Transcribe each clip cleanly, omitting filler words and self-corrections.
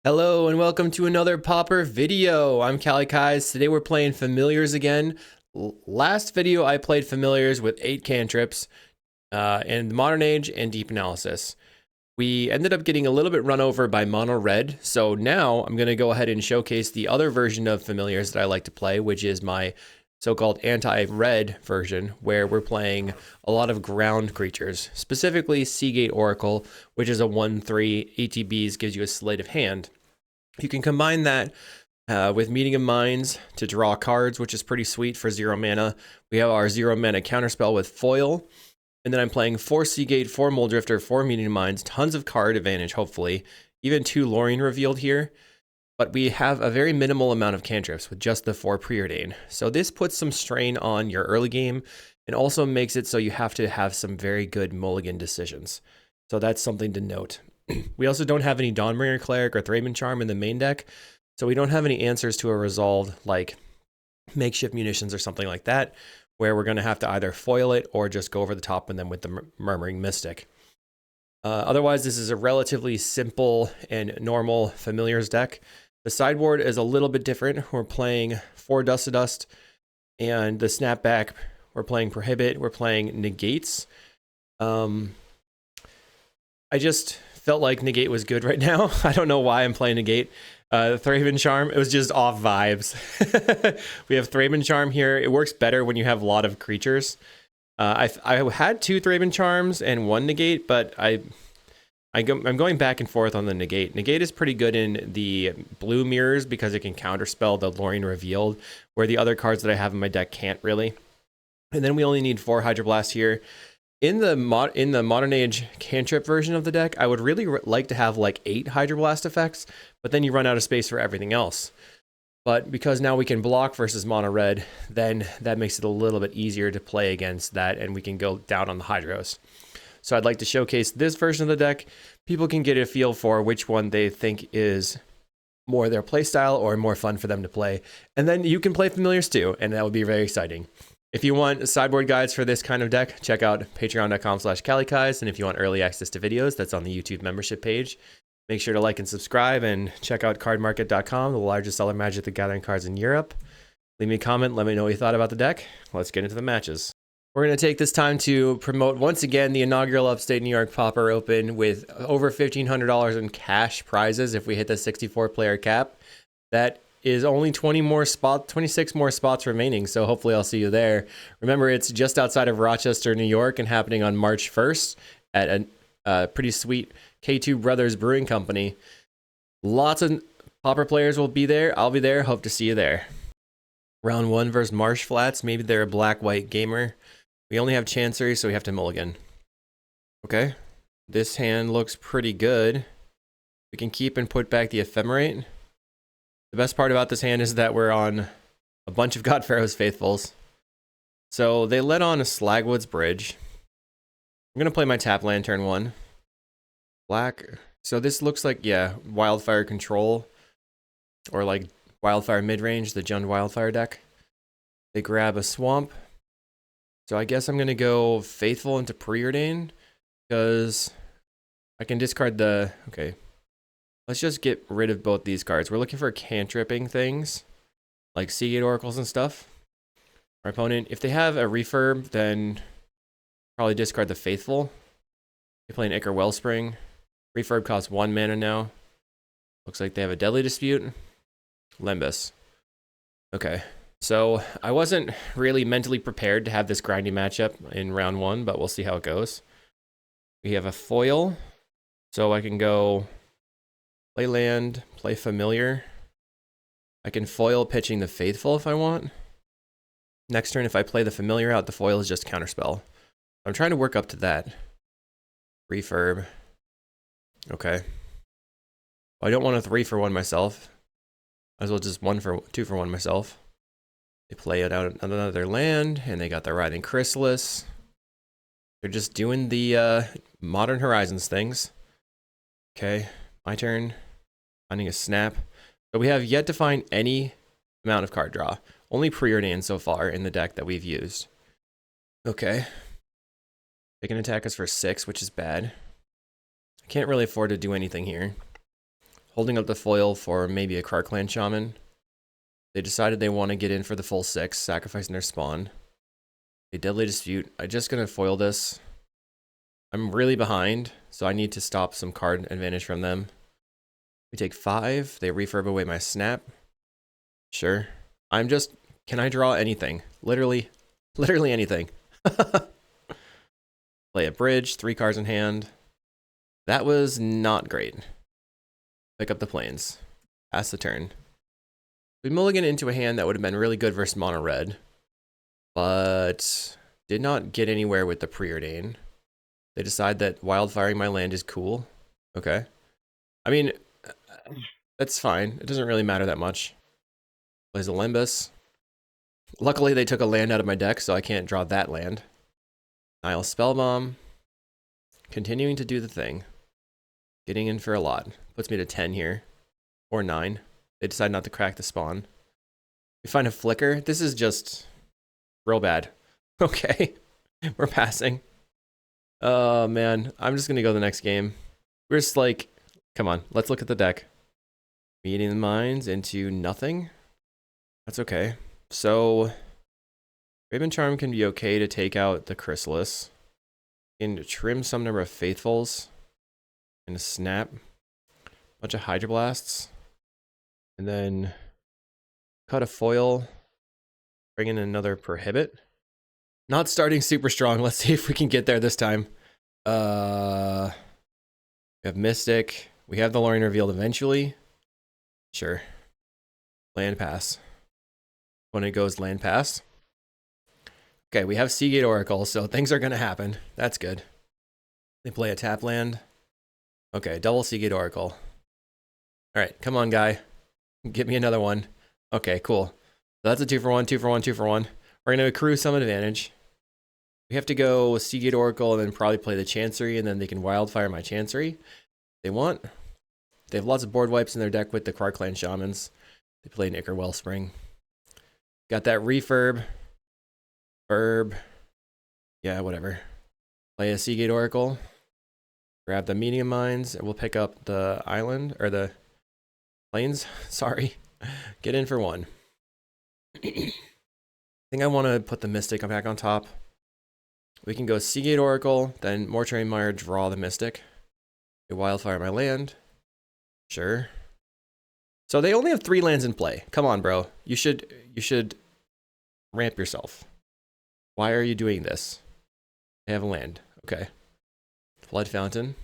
Hello and welcome to another Pauper video. I'm Cali Kais. Today we're playing Familiars again. Last video I played Familiars with 8 cantrips in the Modern Age and Deep Analysis. We ended up getting a little bit run over by Mono Red, so now I'm going to go ahead and showcase the other version of Familiars that I like to play, which is my so-called anti-red version, where we're playing a lot of ground creatures, specifically Seagate Oracle, which is a 1/3 ATBs, gives you a sleight of hand. You can combine that with Meeting of Minds to draw cards, which is pretty sweet for 0 mana. We have our 0 mana counterspell with Foil, and then I'm playing 4 Seagate, 4 Muldrifter, 4 Meeting of Minds, tons of card advantage, hopefully, even 2 Lorien revealed here. But we have a very minimal amount of cantrips with just the 4 Preordain. So this puts some strain on your early game and also makes it so you have to have some very good mulligan decisions. So that's something to note. We also don't have any Dawnbringer Cleric or Thraben Charm in the main deck, so we don't have any answers to a resolved like Makeshift Munitions or something like that, where we're going to have to either foil it or just go over the top and then with the Murmuring Mystic. Otherwise, this is a relatively simple and normal Familiars deck. The sideboard is a little bit different. We're playing 4 Dust to Dust, and the Snapback, we're playing Prohibit, we're playing Negates. I just felt like Negate was good right now. I don't know why I'm playing Negate. Thraben Charm, it was just off vibes. We have Thraben Charm here. It works better when you have a lot of creatures. I had 2 Thraben Charms and 1 Negate, but I'm going back and forth on the Negate. Negate is pretty good in the blue mirrors because it can counterspell the Lorien Revealed, where the other cards that I have in my deck can't really. And then we only need 4 Hydroblast here. In the Modern Age cantrip version of the deck, I would really like to have like 8 Hydroblast effects, but then you run out of space for everything else. But because now we can block versus Mono Red, then that makes it a little bit easier to play against that, and we can go down on the Hydros. So I'd like to showcase this version of the deck. People can get a feel for which one they think is more their playstyle or more fun for them to play. And then you can play Familiars too, and that would be very exciting. If you want sideboard guides for this kind of deck, check out patreon.com/calikais. And if you want early access to videos, that's on the YouTube membership page. Make sure to like and subscribe, and check out cardmarket.com, the largest seller of Magic the Gathering cards in Europe. Leave me a comment, let me know what you thought about the deck. Let's get into the matches. We're going to take this time to promote once again the inaugural Upstate New York Pauper Open with over $1,500 in cash prizes if we hit the 64-player cap. That is only 26 more spots remaining, so hopefully I'll see you there. Remember, it's just outside of Rochester, New York, and happening on March 1st at a pretty sweet K2 Brothers Brewing Company. Lots of Pauper players will be there. I'll be there. Hope to see you there. Round 1 versus Marsh Flats. Maybe they're a black-white gamer. We only have Chancery, so we have to mulligan. Okay. This hand looks pretty good. We can keep and put back the Ephemerate. The best part about this hand is that we're on a bunch of God Pharaoh's Faithfuls. So they let on a Slagwood's Bridge. I'm going to play my tap land turn 1. Black. So this looks like, yeah, Wildfire Control. Or like Wildfire Midrange, the Jund Wildfire deck. They grab a Swamp. So I guess I'm going to go Faithful into Preordain, because I can discard the... Okay. Let's just get rid of both these cards. We're looking for cantripping things, like Seagate Oracles and stuff. Our opponent, if they have a Refurb, then probably discard the Faithful. They play an Ichor Wellspring. Refurb costs 1 mana now. Looks like they have a Deadly Dispute. Lembas. Okay. So I wasn't really mentally prepared to have this grindy matchup in round 1, but we'll see how it goes. We have a foil, so I can go play land, play Familiar. I can foil pitching the Faithful if I want. Next turn, if I play the Familiar out, the foil is just counterspell. I'm trying to work up to that. Refurb. Okay. Well, I don't want a 3-for-1 myself. Might as well just 2-for-1 myself. They play it out another land, and they got the Riding Chrysalis. They're just doing the Modern Horizons things. Okay, my turn. Finding a Snap. So we have yet to find any amount of card draw. Only Preordain so far in the deck that we've used. Okay. They can attack us for 6, which is bad. I can't really afford to do anything here. holding up the foil for maybe a Krarkland Shaman. They decided they want to get in for the full 6, sacrificing their spawn. A Deadly Dispute. I'm just going to foil this. I'm really behind, so I need to stop some card advantage from them. We take 5. They refurb away my snap. Sure. I'm just... Can I draw anything? Literally anything. Play a bridge, 3 cards in hand. That was not great. Pick up the plains. Pass the turn. We mulligan into a hand that would have been really good versus mono red, but did not get anywhere with the preordain. They decide that wildfiring my land is cool. Okay. I mean, that's fine. It doesn't really matter that much. Plays a Limbus. Luckily, they took a land out of my deck, so I can't draw that land. Nihil Spellbomb. Continuing to do the thing. Getting in for a lot. Puts me to 10 here. Or 9. They decide not to crack the spawn. We find a Flicker. This is just real bad. Okay. We're passing. Oh, man. I'm just going to go the next game. We're just like, come on. Let's look at the deck. Meeting the Minds into nothing. That's okay. So, Raven Charm can be okay to take out the Chrysalis. And trim some number of Faithfuls. And a Snap. Bunch of Hydroblasts. And then cut a foil. Bring in another Prohibit. Not starting super strong. Let's see if we can get there this time. We have Mystic. We have the Lorien revealed eventually. Sure. Land pass. When it goes land pass. Okay, we have Seagate Oracle, so things are going to happen. That's good. They play a tap land. Okay, double Seagate Oracle. Alright, come on, guy. Get me another one. Okay, cool. So that's a 2 for 1, 2 for 1, 2 for 1. We're going to accrue some advantage. We have to go with Seagate Oracle and then probably play the Chancery, and then they can wildfire my Chancery. If they want. They have lots of board wipes in their deck with the Krarkland Shamans. They play an Ichor Wellspring. Got that refurb. Herb. Yeah, whatever. Play a Seagate Oracle. Grab the Medium Mines, and we'll pick up the island, or the plains. Sorry. Get in for 1. I think I want to put the Mystic back on top. We can go Seagate Oracle, then Mortuary Mire, draw the Mystic. Wildfire my land. Sure. So they only have 3 lands in play. Come on, bro. You should ramp yourself. Why are you doing this? They have a land. Okay. Flood Fountain.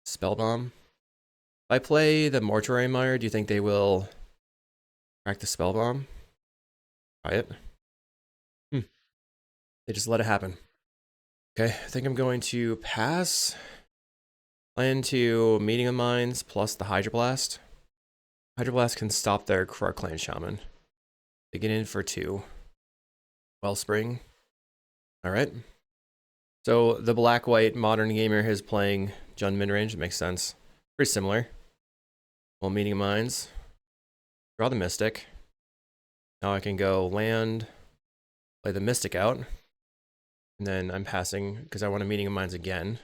Spellbomb. If I play the Mortuary Mire, do you think they will crack the Spellbomb? Try it. They just let it happen. Okay, I think I'm going to pass. Plan to Meeting of Minds plus the Hydroblast. Hydroblast can stop their Krarkland Shaman. They get in for 2. Wellspring. Alright. So the black-white modern gamer is playing Jund midrange. It makes sense. Pretty similar. Well, Meeting of Minds. Draw the Mystic. Now I can go land, play the Mystic out. And then I'm passing because I want a Meeting of Minds again.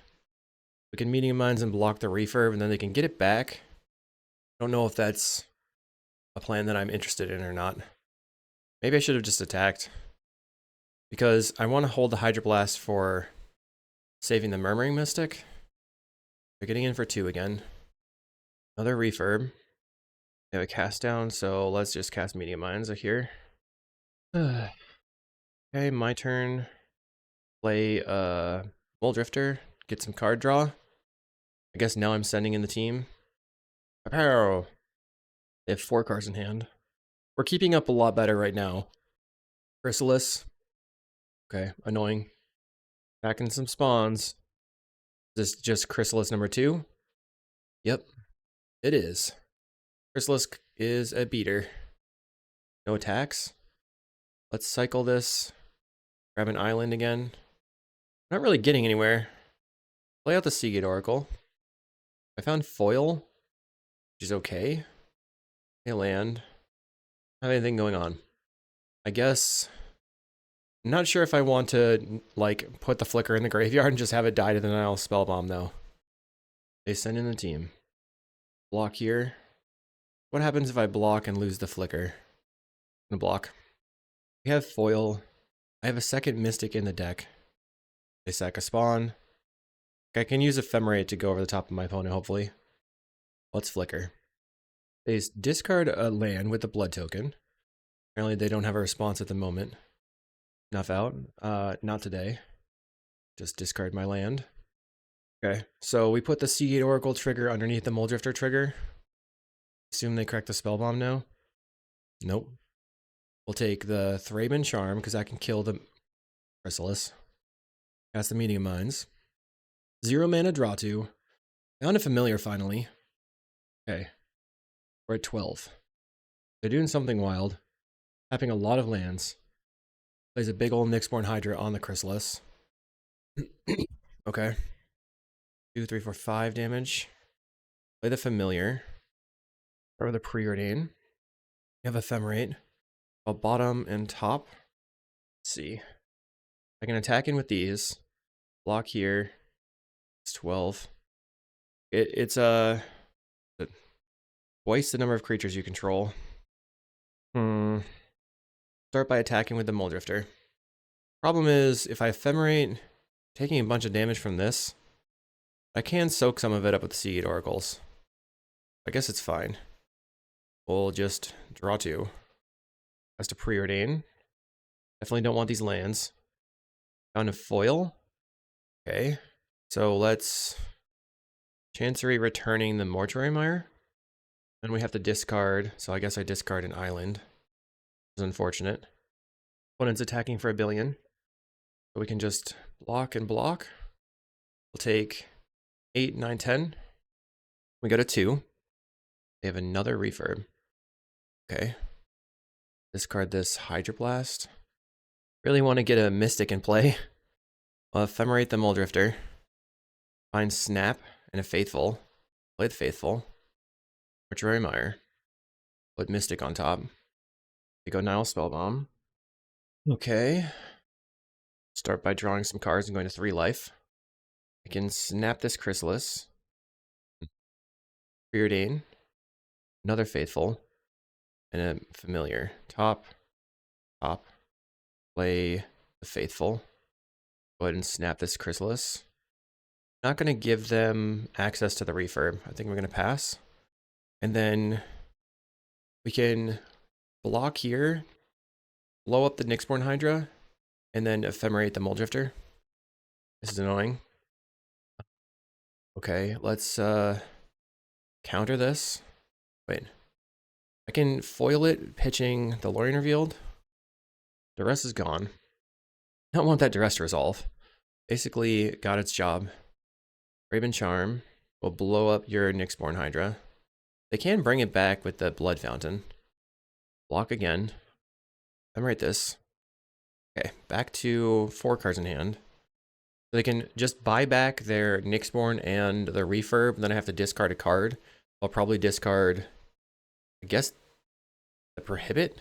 We can Meeting of Minds and block the refurb, and then they can get it back. I don't know if that's a plan that I'm interested in or not. Maybe I should have just attacked. Because I want to hold the Hydroblast for saving the Murmuring Mystic. They're getting in for 2 again. Another refurb. They have a cast down, so let's just cast Meeting of Minds here. Okay, my turn. Play Bull Drifter, get some card draw. I guess now I'm sending in the team. Pow! They have 4 cards in hand. We're keeping up a lot better right now. Chrysalis. Okay, annoying. Back in some spawns. Is this just Chrysalis number 2? Yep, it is. Chrysalis is a beater. No attacks. Let's cycle this. Grab an island again. Not really getting anywhere. Play out the Seagate Oracle. I found foil, which is okay. They land. Not have anything going on. I guess. I'm not sure if I want to like put the Flicker in the graveyard and just have it die to the Nihil Spellbomb though. They send in the team. Block here. What happens if I block and lose the flicker? I'm gonna block. We have foil. I have a second Mystic in the deck. They sack a spawn. I can use Ephemerate to go over the top of my opponent, hopefully. Let's flicker. They discard a land with the blood token. Apparently they don't have a response at the moment. Enough out. Not today. Just discard my land. Okay, so we put the Seagate Oracle trigger underneath the Muldrifter trigger. Assume they correct the Spellbomb now. Nope. We'll take the Thraben Charm, because I can kill the Chrysalis. Cast the Meeting of Minds. 0 mana, draw 2. Found a familiar finally. Okay. We're at 12. They're doing something wild. Tapping a lot of lands. Plays a big old Nyxborn Hydra on the Chrysalis. Okay. 2, 3, 4, 5 damage. Play the familiar. Or the preordain. You have Ephemerate. Bottom and top. Let's see. I can attack in with these. Block here. It's 12. It's twice the number of creatures you control. Start by attacking with the Muldrifter. Problem is, if I Ephemerate, taking a bunch of damage from this, I can soak some of it up with the Seed Oracles. I guess it's fine. We'll just draw 2. Has to preordain. Definitely don't want these lands. Found a foil. Okay. So let's Chancery returning the Mortuary Mire. Then we have to discard. So I guess I discard an island. It's unfortunate. Opponent's attacking for 1 billion. So we can just block and block. We'll take 8, 9, 10. We go to 2. They have another refurb. Okay. Discard this Hydroblast. Really want to get a Mystic in play. I'll Ephemerate the Muldrifter. Find Snap and a Faithful. Play the Faithful. Mortuary Mire. Put Mystic on top. We go Nile Spellbomb. Okay. Start by drawing some cards and going to 3 life. I can snap this Chrysalis. Preordain. Another Faithful. And a familiar. Top. Play the Faithful. Go ahead and snap this Chrysalis. Not going to give them access to the refurb. I think we're going to pass. And then we can block here, blow up the Nyxborn Hydra, and then Ephemerate the Muldrifter. This is annoying. Okay, let's counter this. Wait. I can foil it, pitching the Lorien Revealed. The rest is gone. I don't want that duress to resolve. Basically, got its job. Thraben Charm will blow up your Nyxborn Hydra. They can bring it back with the Blood Fountain. Block again. Ephemerate this. Okay, back to 4 cards in hand. So they can just buy back their Nyxborn and the refurb, and then I have to discard a card. I'll probably discard, I guess, the Prohibit?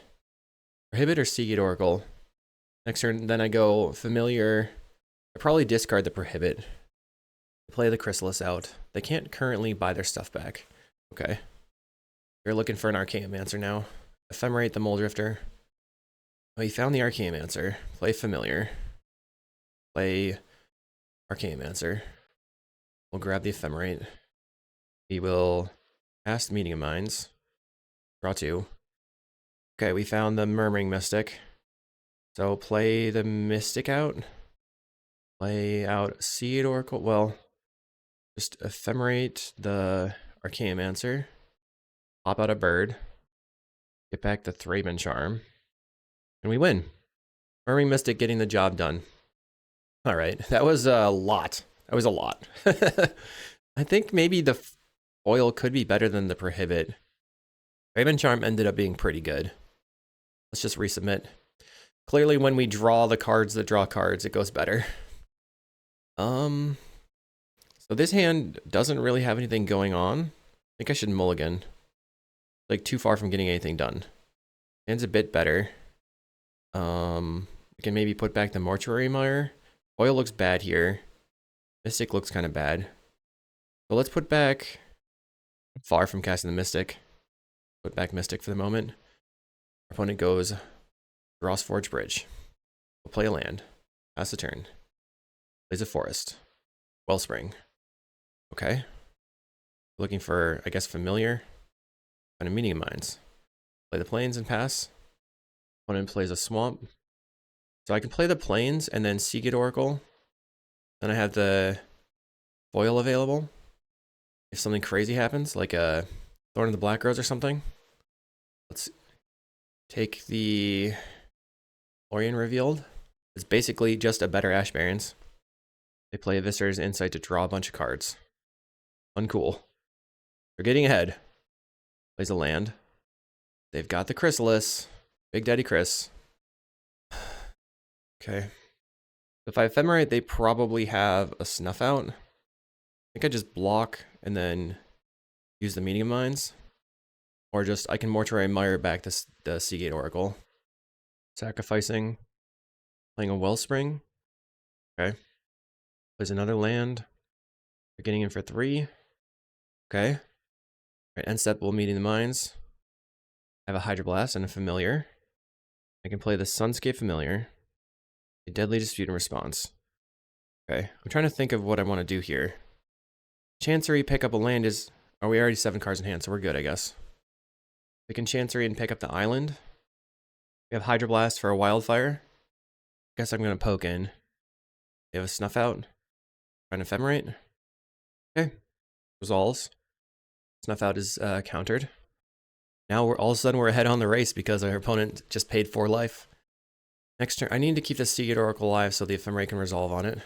Prohibit or Seagate Oracle. Next turn, then I go Familiar. I probably discard the Prohibit. Play the Chrysalis out. They can't currently buy their stuff back. Okay. You're looking for an Archaeomancer now. Ephemerate the Muldrifter. Oh, you found the Archaeomancer. Play Familiar. Play Archaeomancer. We'll grab the Ephemerate. We will cast Meeting of Minds. Draw 2. Okay, we found the Murmuring Mystic. So play the Mystic out. Play out Seed Oracle. Well, just Ephemerate the Archaeomancer. Pop out a bird. Get back the Thraben Charm. And we win. Murmuring Mystic getting the job done. Alright, that was a lot. That was a lot. I think maybe the foil could be better than the Prohibit. Thraben Charm ended up being pretty good. Let's just resubmit. Clearly when we draw the cards that draw cards, it goes better. So this hand doesn't really have anything going on. I think I should mulligan. Like too far from getting anything done. Hand's a bit better. We can maybe put back the Mortuary Mire. Oil looks bad here. Mystic looks kind of bad. So let's put back Far from casting the Mystic. Put back Mystic for the moment. Our opponent goes Ross Forge Bridge. We'll play a land. Pass the turn. Plays a forest. Wellspring. Okay. Looking for, I guess, familiar. Find a Meeting of Minds. Play the plains and pass. Opponent plays a swamp. So I can play the plains and then Seagate Oracle. Then I have the foil available. If something crazy happens, like a Thorn of the Black Rose or something. Let's take the Lorien Revealed. It's basically just a better Ash Barrens. They play Eviscerator's Insight to draw a bunch of cards. Uncool. They're getting ahead. Plays a land. They've got the Chrysalis. Big Daddy Chris. Okay. If I Ephemerate, they probably have a Snuff Out. I think I just block and then use the Meeting of Minds. Or just, I can Mortuary Mire back to the Seagate Oracle. Sacrificing. Playing a Wellspring. Okay. Plays another land. They're getting in for 3. Okay. Alright, end step will Meeting the Minds. I have a Hydroblast and a Familiar. I can play the Sunscape Familiar. A Deadly Dispute in response. Okay, I'm trying to think of what I want to do here. Chancery, pick up a land is... Are we already 7 cards in hand, so we're good, I guess. We can Chancery and pick up the island. We have Hydroblast for a Wildfire. Guess I'm going to poke in. We have a Snuff Out. Trying to Ephemerate. Okay. Resolves. Snuff Out is countered. Now we're all of a sudden we're ahead on the race because our opponent just paid 4 life. Next turn, I need to keep the Seagate Oracle alive so the Ephemerate can resolve on it.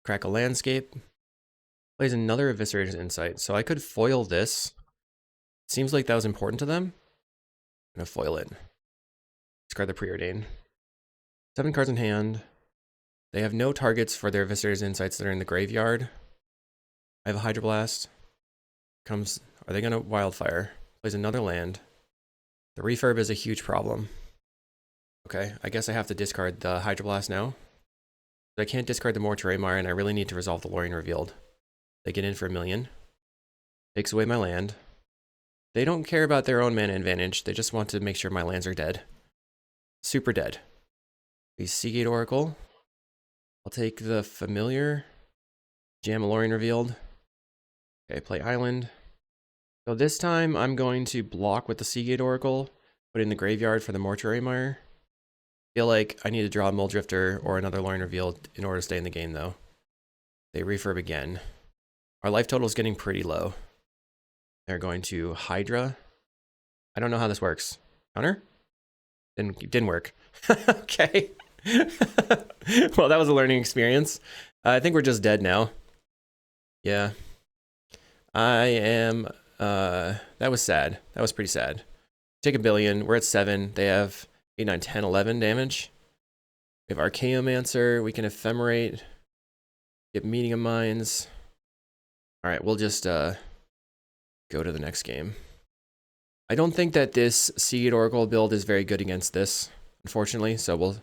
Crack a Landscape. Plays another Eviscerator's Insight. So I could foil this. Seems like that was important to them. I'm gonna foil it. Discard the Preordain. 7 cards in hand. They have no targets for their Eviscerator's Insights that are in the graveyard. I have a Hydroblast. Are they gonna Wildfire? Plays another land. The refurb is a huge problem. Okay, I guess I have to discard the Hydroblast now. I can't discard the Mortuary Mire, and I really need to resolve the Lorien Revealed. They get in for 1 million. Takes away my land. They don't care about their own mana advantage. They just want to make sure my lands are dead. Super dead. The Seagate Oracle. I'll take the Familiar. Jam a Lorien Revealed. Okay, play Island. So this time I'm going to block with the Seagate Oracle. Put it in the graveyard for the Mortuary Mire. Feel like I need to draw a Mulldrifter or another Lorien Revealed in order to stay in the game, though. They refurb again. Our life total is getting pretty low. They're going to Hydra. I don't know how this works. Counter? Didn't work. Okay. Well, that was a learning experience. I think we're just dead now. Yeah. I am... that was sad. That was pretty sad. Take 1 billion. We're at 7. They have 8, 9, 10, 11 damage. We have Archaeomancer. We can Ephemerate. Get Meeting of Minds. Alright, we'll just go to the next game. I don't think that this Seagate Oracle build is very good against this, unfortunately. So we'll...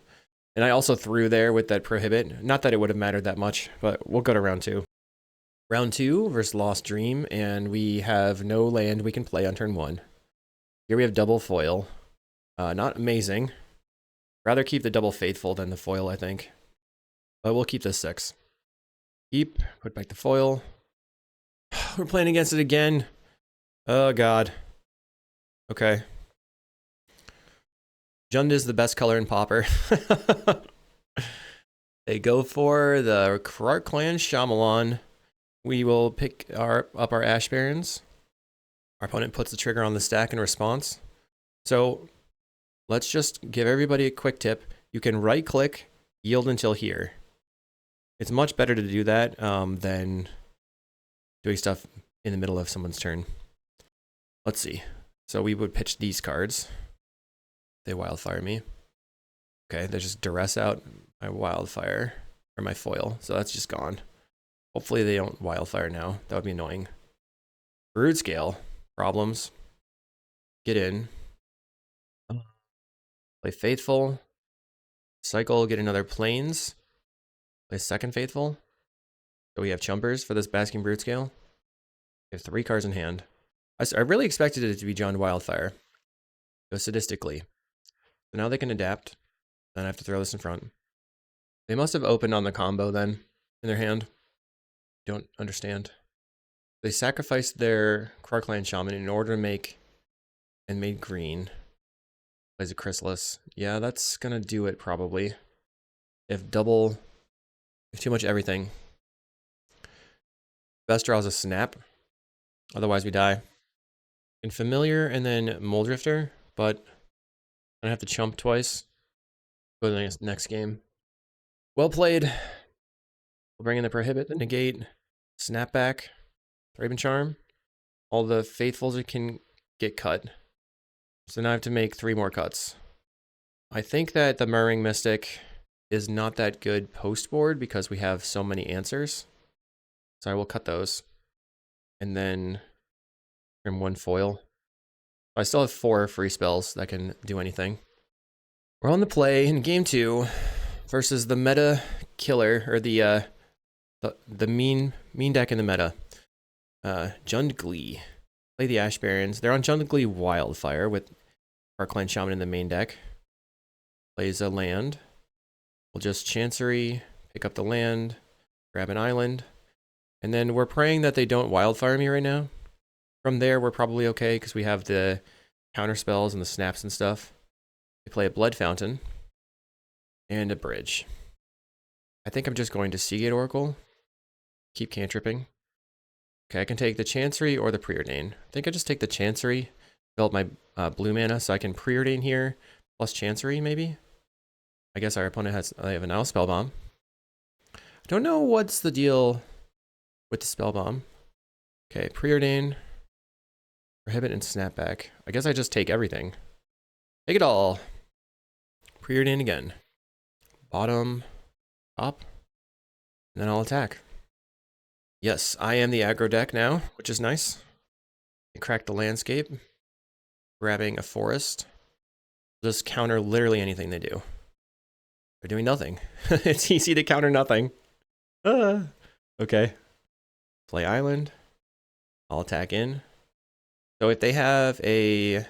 And I also threw there with that Prohibit. Not that it would have mattered that much, but we'll go to round 2. Round 2 versus Lost Dream, and we have no land we can play on turn 1. Here we have double foil. Not amazing. Rather keep the double Faithful than the foil, I think. But we'll keep this 6. Keep, put back the foil. We're playing against it again. Oh god. Okay. Jund is the best color in Pauper. They go for the Karark Clan Shyamalan. We will pick up our Ash Barrens. Our opponent puts the trigger on the stack in response. So let's just give everybody a quick tip. You can right click, yield until here. It's much better to do that than doing stuff in the middle of someone's turn. Let's see. So we would pitch these cards. They Wildfire me. Okay, they just duress out my Wildfire, or my foil, so that's just gone. Hopefully they don't Wildfire now. That would be annoying. Brood Scale. Problems. Get in. Play Faithful. Cycle, get another Plains. Play second Faithful. So we have Chumpers for this Basking Brood Scale. We have 3 cards in hand. I really expected it to be John Wildfire. Go sadistically. So now they can adapt. Then I have to throw this in front. They must have opened on the combo then in their hand. Don't understand. They sacrificed their Krarkland Shaman in order to make and made green. Plays a Chrysalis. Yeah, that's gonna do it probably. They have too much everything. Best draw is a snap. Otherwise we die. And Familiar and then Moldrifter, but I have to chump twice. Go to the next game. Well played. We'll bring in the Prohibit, the Negate, Snapback, Thraben Charm. All the Faithfuls can get cut. So now I have to make 3 more cuts. I think that the Murring Mystic is not that good post-board because we have so many answers. So I will cut those. And then trim 1 foil. I still have 4 free spells that can do anything. We're on the play in game 2 versus the meta killer, or the mean deck in the meta. Jund Glee. Play the Ash Barons. They're on Jund Glee Wildfire with Krarkland Shaman in the main deck. Plays a land. We'll just Chancery, pick up the land, grab an island, and then we're praying that they don't Wildfire me right now. From there, we're probably okay because we have the counter spells and the snaps and stuff. They play a Blood Fountain and a Bridge. I think I'm just going to Seagate Oracle. Keep cantripping. Okay, I can take the Chancery or the Preordain. I think I just take the Chancery, build my blue mana so I can Preordain here, plus Chancery maybe? I guess our opponent has, they have an Owl Spellbomb. I don't know what's the deal with the Spellbomb. Okay, Preordain, Prohibit, and Snapback. I guess I just take everything. Take it all. Preordain again. Bottom, top, and then I'll attack. Yes, I am the aggro deck now, which is nice. I cracked the landscape, grabbing a forest. Just counter literally anything they do. They're doing nothing. It's easy to counter nothing. Okay. Play island. I'll attack in. So if they have a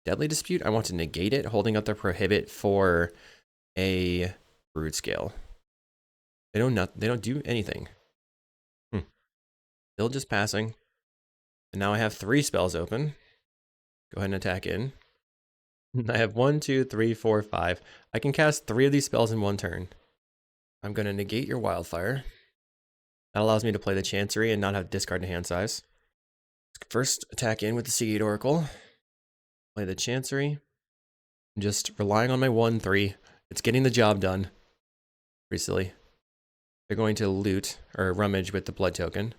Deadly Dispute, I want to negate it, holding up their Prohibit for a Brood Scale. They don't do anything. Still just passing. And now I have 3 spells open. Go ahead and attack in. I have 1, 2, 3, 4, 5. I can cast 3 of these spells in 1 turn. I'm going to negate your Wildfire. That allows me to play the Chancery and not have discard to hand size. First, attack in with the Seagate Oracle. Play the Chancery. I'm just relying on my 1/3. It's getting the job done. Pretty silly. They're going to loot, or rummage with the Blood Token.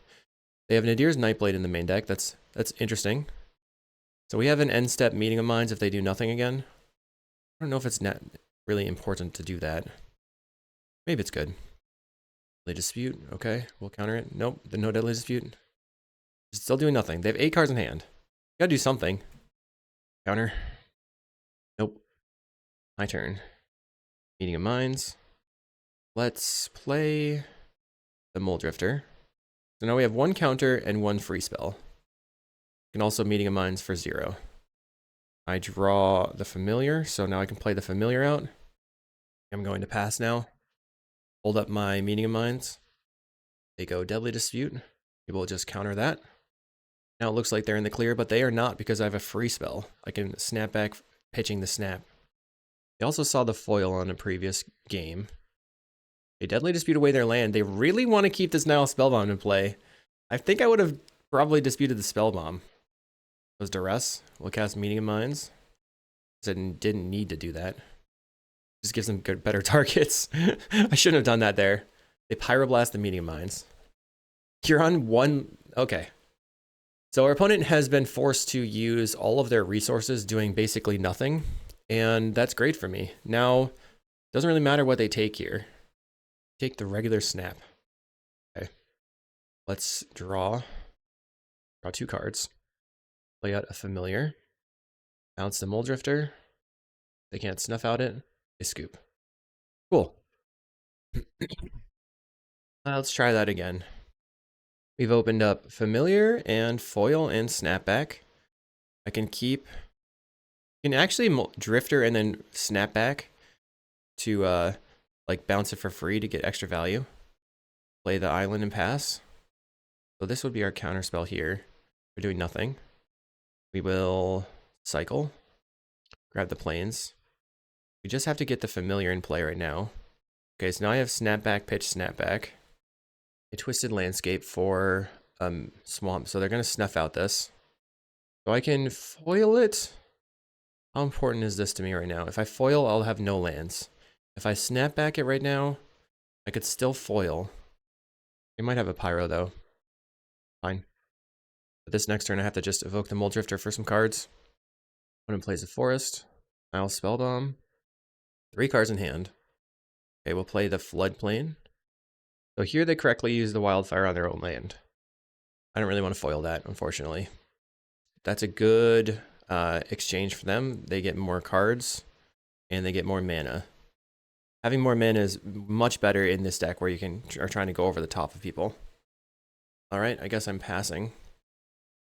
They have Nadir's Nightblade in the main deck. That's interesting. So we have an end step Meeting of Minds if they do nothing again. I don't know if it's not really important to do that. Maybe it's good. Deadly Dispute. Okay, we'll counter it. Nope, no Deadly Dispute. Still doing nothing. They have 8 cards in hand. Gotta do something. Counter. Nope. My turn. Meeting of Minds. Let's play the Moldrifter. So now we have 1 counter and 1 free spell. You can also Meeting of Minds for 0. I draw the Familiar, so now I can play the Familiar out. I'm going to pass now. Hold up my Meeting of Minds. They go Deadly Dispute. We will just counter that. Now it looks like they're in the clear, but they are not because I have a free spell. I can snap back, pitching the snap. They also saw the foil on a previous game. They Deadly Dispute away their land. They really want to keep this Nile Spellbomb in play. I think I would have probably disputed the Spellbomb. It was Duress. We'll cast Meeting of Minds. I didn't need to do that. Just gives them better targets. I shouldn't have done that there. They Pyroblast the Meeting of Minds. You're on 1... Okay. So our opponent has been forced to use all of their resources doing basically nothing. And that's great for me. Now, it doesn't really matter what they take here. Take the regular snap. Okay. Let's draw 2 cards. Play out a Familiar. Bounce the Moldrifter. They can't snuff out it. They scoop. Cool. Let's try that again. We've opened up Familiar and Foil and Snapback. I can keep... You can actually drifter and then snap back to like bounce it for free to get extra value. Play the island and pass. So this would be our counter spell here. We're doing nothing. We will cycle. Grab the plains. We just have to get the familiar in play right now. Okay, so now I have snapback, pitch, snapback. A twisted landscape for swamp. So they're gonna snuff out this. So I can foil it. How important is this to me right now? If I foil, I'll have no lands. If I snap back it right now, I could still foil. We might have a pyro though. Fine. But this next turn I have to just evoke the Mole Drifter for some cards. Opponent plays a forest. I'll spellbomb. 3 cards in hand. Okay, we'll play the floodplain. So here they correctly use the wildfire on their own land. I don't really want to foil that, unfortunately. That's a good exchange for them. They get more cards and they get more mana. Having more mana is much better in this deck where you are trying to go over the top of people. All right, I guess I'm passing.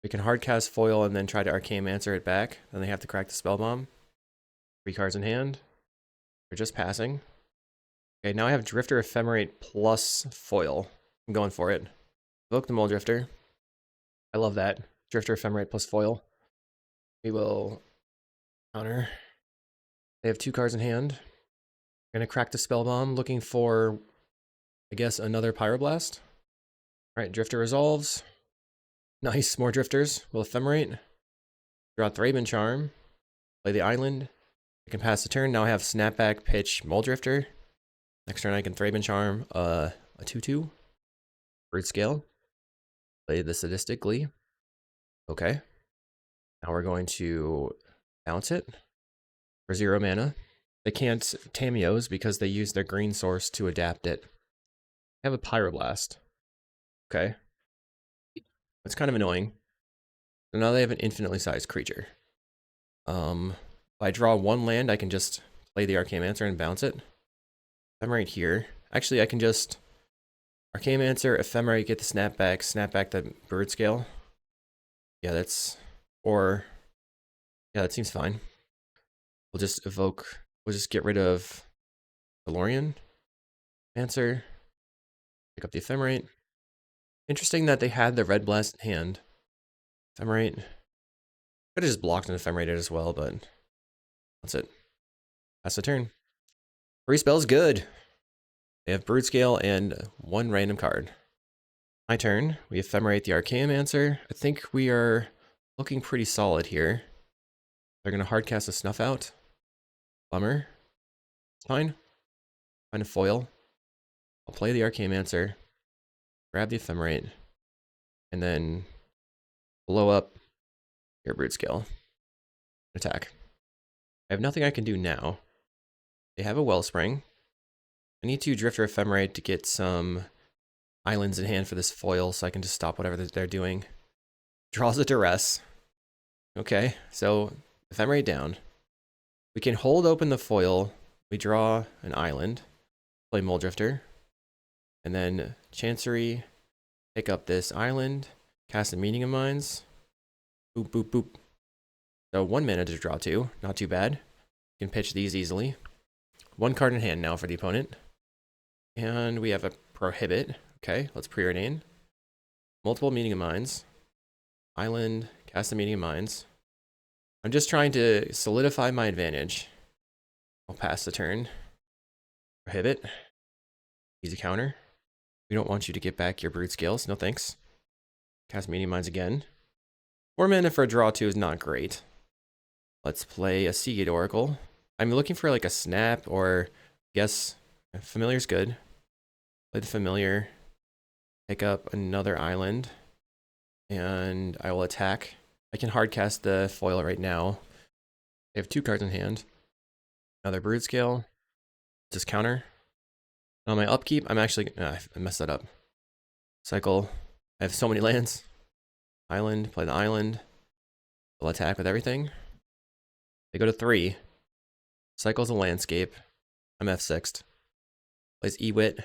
We can hardcast foil and then try to Arcane Answer it back. Then they have to crack the spellbomb. 3 cards in hand. We're just passing. Okay, now I have Drifter Ephemerate plus foil. I'm going for it. Evoke the Mole Drifter. I love that. Drifter Ephemerate plus foil. We will counter. They have 2 cards in hand. We're gonna crack the spellbomb, looking for, I guess, another Pyroblast. Alright, Drifter resolves. Nice, more drifters. We'll ephemerate. Draw Thraben Charm. Play the island. I can pass the turn. Now I have snapback, pitch, Mole Drifter. Next turn I can Thraben Charm a 2/2. Root Scale. Play the Sadistic Glee. Okay. Now we're going to bounce it for 0 mana. They can't Tamios because they use their green source to adapt it. I have a Pyroblast. Okay. It's kind of annoying. So now they have an infinitely sized creature. If I draw 1 land, I can just play the Arcane Answer and bounce it. I'm right here. Actually, I can just Arcane Answer, Ephemerate, get the snap back the Bird Scale. Yeah, that's... Or... Yeah, that seems fine. We'll just evoke... We'll just get rid of DeLorean. Answer. Pick up the Ephemerate. Interesting that they had the Red Blast in hand. Ephemerate. Could have just blocked and Ephemerated as well, but that's it. Pass the turn. 3 spells good. They have Brood Scale and 1 random card. My turn. We Ephemerate the Arcane Answer. I think we are looking pretty solid here. They're going to hardcast a Snuff Out. Bummer. Fine. Find a foil. I'll play the Arcane Answer. Grab the Ephemerate. And then blow up your Brood Scale. Attack. I have nothing I can do now. They have a Wellspring. I need to Drifter Ephemerate to get some islands in hand for this foil so I can just stop whatever they're doing. Draws a Duress. Okay, so Ephemerate down. We can hold open the foil. We draw an island. Play Mole Drifter. And then Chancery. Pick up this island. Cast a Meaning of Minds. Boop, boop, boop. So 1 mana to draw 2. Not too bad. You can pitch these easily. 1 card in hand now for the opponent. And we have a Prohibit. Okay, let's preordain. Multiple Meaning of Minds. Island. Cast a Meaning of Minds. I'm just trying to solidify my advantage. I'll pass the turn. Prohibit. Easy counter. We don't want you to get back your Brood Scales. No thanks. Cast Meaning of Minds again. 4 mana for a draw 2 is not great. Let's play a Seagate Oracle. I'm looking for like a snap or guess Familiar's good. Play the Familiar. Pick up another island. And I will attack. I can hardcast the foil right now. I have 2 cards in hand. Another Brood Scale. Just counter. On my upkeep, I'm actually... I messed that up. Cycle. I have so many lands. Island. Play the island. We'll attack with everything. They go to 3. Cycles a landscape. I'm F6'd. Plays Ewit.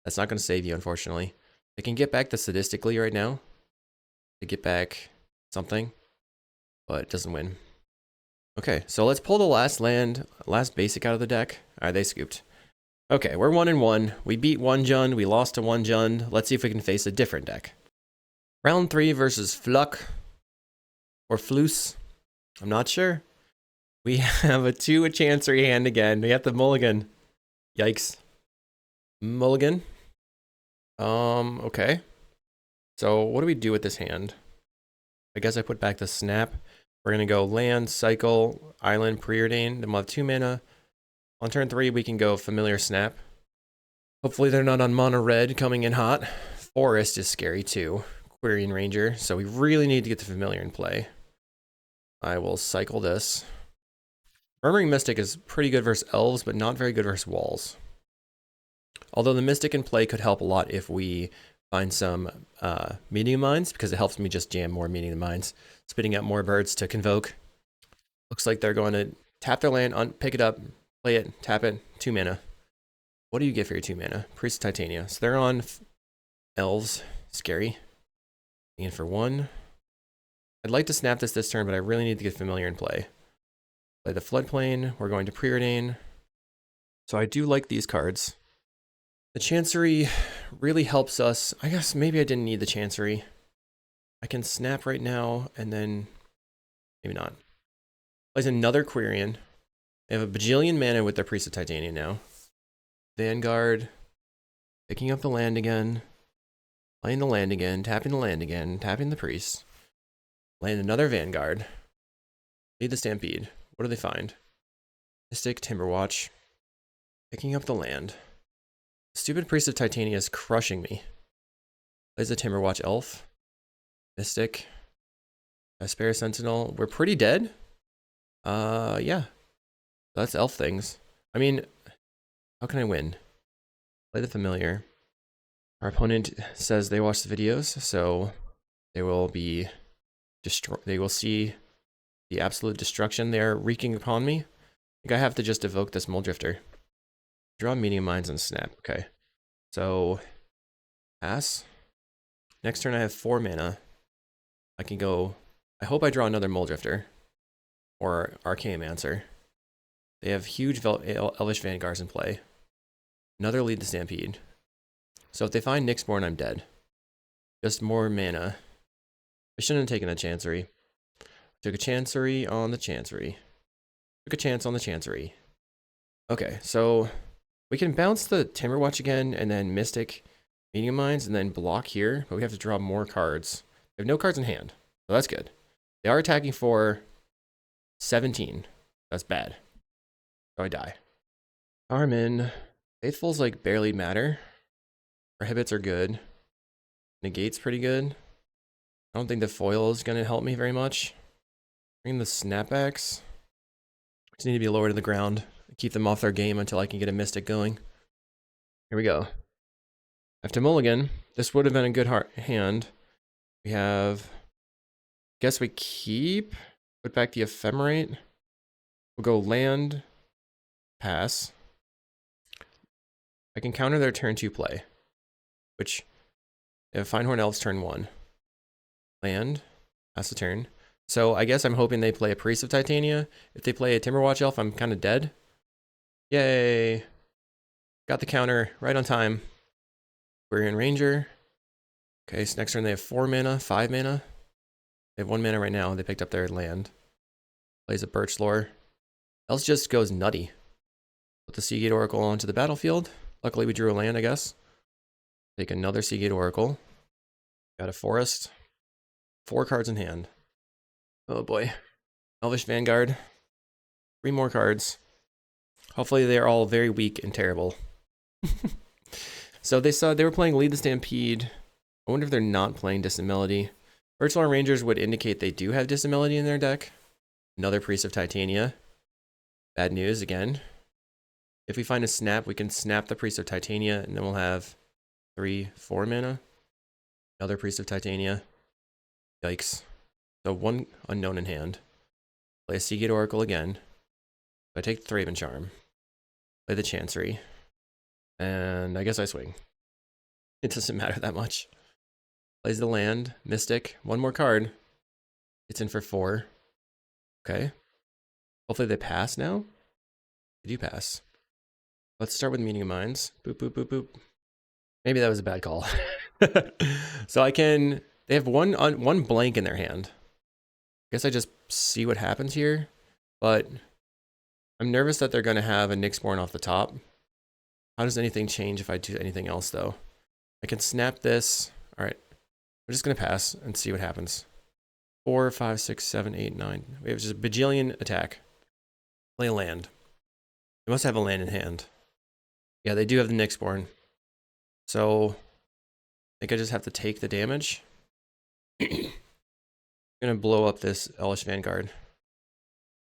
That's not going to save you, unfortunately. They can get back the Sadistically right now. They get back something. but it doesn't win. Okay, so let's pull the last land, last basic out of the deck. All right, they scooped. Okay, we're 1-1. We beat one Jund, we lost to one Jund. Let's see if we can face a different deck. Round 3 versus Fluck or Floose. I'm not sure. We have a Chancery hand again. We have the mulligan. Yikes. Mulligan. Okay. So what do we do with this hand? I guess I put back the snap. We're going to go land, cycle, island, preordain. Then we'll have 2 mana. On turn 3, we can go familiar snap. Hopefully they're not on mono red coming in hot. Forest is scary too. Quirion Ranger. So we really need to get the familiar in play. I will cycle this. Murmuring Mystic is pretty good versus Elves, but not very good versus Walls. Although the Mystic in play could help a lot if we find some medium mines, because it helps me just jam more medium mines, spitting out more birds to convoke. Looks like they're going to tap their land, pick it up, play it, tap it, 2 mana. What do you get for your 2 mana? Priest of Titania. So they're on Elves. Scary. And for 1. I'd like to snap this turn, but I really need to get familiar in play. Play the Floodplain. We're going to preordain. So I do like these cards. The Chancery really helps us. I guess maybe I didn't need the Chancery. I can snap right now, and then maybe not. Plays another Quirion. They have a bajillion mana with their Priest of Titania now. Vanguard. Picking up the land again. Playing the land again. Tapping the land again. Tapping the Priest. Land another Vanguard. Lead the Stampede. What do they find? Mystic, Timberwatch. Picking up the land. Stupid Priest of Titania is crushing me. Plays a Timberwatch Elf. Mystic. Spare Sentinel. We're pretty dead. Yeah. That's elf things. I mean, how can I win? Play the familiar. Our opponent says they watch the videos, so they will be they will see the absolute destruction they're wreaking upon me. I think I have to just evoke this Muldrifter. Draw medium mines and snap. Okay. So pass. Next turn I have 4 mana. I can go. I hope I draw another Muldrifter or Archaeomancer. They have huge Elvish Vanguards in play. Another Lead the Stampede. So if they find Nyxborn, I'm dead. Just more mana. I shouldn't have taken the Chancery. Took a Chancery on the Chancery. Took a chance on the Chancery. Okay, so we can bounce the Timberwatch again, and then Mystic, Medium Mines, and then block here, but we have to draw more cards. We have no cards in hand, so that's good. They are attacking for 17. That's bad. So I die. Armin. Faithfuls like barely matter. Prohibits are good. Negate's pretty good. I don't think the foil is going to help me very much. Bring the snapbacks. Just need to be lower to the ground. Keep them off their game until I can get a Mystic going. Here we go. After Mulligan, this would have been a good hand. We have... Guess we keep. Put back the Ephemerate. We'll go land. Pass. I can counter their turn 2 play. Which... They have Finehorn Elves turn 1. Land. Pass the turn. So I guess I'm hoping they play a Priest of Titania. If they play a Timberwatch Elf, I'm kind of dead. Yay. Got the counter right on time. Quirion Ranger. Okay, so next turn they have 4 mana, 5 mana. They have 1 mana right now. They picked up their land. Plays a Birch Lore. Elves just goes nutty. Put the Seagate Oracle onto the battlefield. Luckily we drew a land, I guess. Take another Seagate Oracle. Got a Forest. 4 cards in hand. Oh boy. Elvish Vanguard. 3 more cards. Hopefully they're all very weak and terrible. So they were playing Lead the Stampede. I wonder if they're not playing Distant Melody. Virtual Rangers would indicate they do have Distant Melody in their deck. Another Priest of Titania. Bad news again. If we find a snap, we can snap the Priest of Titania, and then we'll have 3, 4 mana. Another Priest of Titania. Yikes. So 1 unknown in hand. Play a Seagate Oracle again. I take the Thraben Charm. Play the Chancery. And I guess I swing. It doesn't matter that much. Plays the land. Mystic. 1 more card. It's in for 4. Okay. Hopefully they pass now. They do pass. Let's start with meeting of minds. Boop, boop, boop, boop. Maybe that was a bad call. So they have one blank in their hand. I guess I just see what happens here, but I'm nervous that they're going to have a Nyxborn off the top. How does anything change if I do anything else, though? I can snap this. All right. We're just going to pass and see what happens. 4, 5, 6, 7, 8, 9. We have just a bajillion attack. Play a land. They must have a land in hand. Yeah, they do have the Nyxborn. So I think I just have to take the damage. I'm going to blow up this Elvish Vanguard.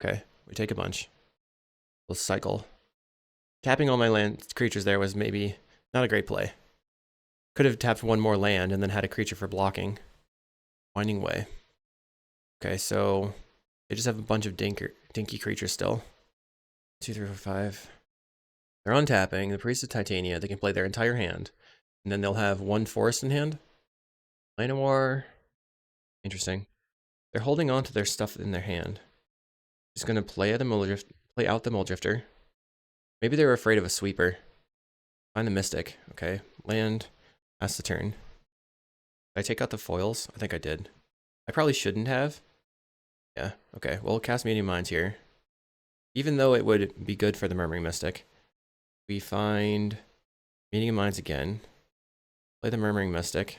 Okay, we take a bunch. We'll cycle. Tapping all my land creatures there was maybe not a great play. Could have tapped one more land and then had a creature for blocking. Winding Way. Okay, so they just have a bunch of dinky creatures still. 2, 3, 4, 5. They're untapping the Priest of Titania. They can play their entire hand. And then they'll have one forest in hand. Llanowar. Interesting. They're holding on to their stuff in their hand. Just going to play out the Muldrifter. Maybe they were afraid of a sweeper. Find the Mystic. Okay. Land. Pass the turn. Did I take out the foils? I think I did. I probably shouldn't have. Yeah. Okay. We'll cast Meeting Minds here. Even though it would be good for the Murmuring Mystic. We find Meeting of Minds again. Play the Murmuring Mystic.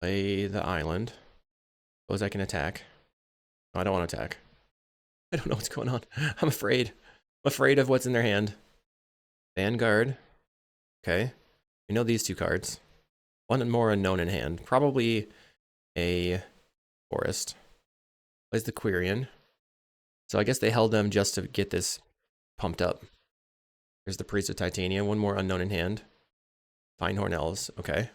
Play the island. Suppose I can attack. No, I don't want to attack. I don't know what's going on. I'm afraid. I'm afraid of what's in their hand. Vanguard. Okay. We know these two cards. One more unknown in hand. Probably a forest. Plays the Quirion. So I guess they held them just to get this pumped up. Here's the Priest of Titania. One more unknown in hand. Finehorn Elves. Okay.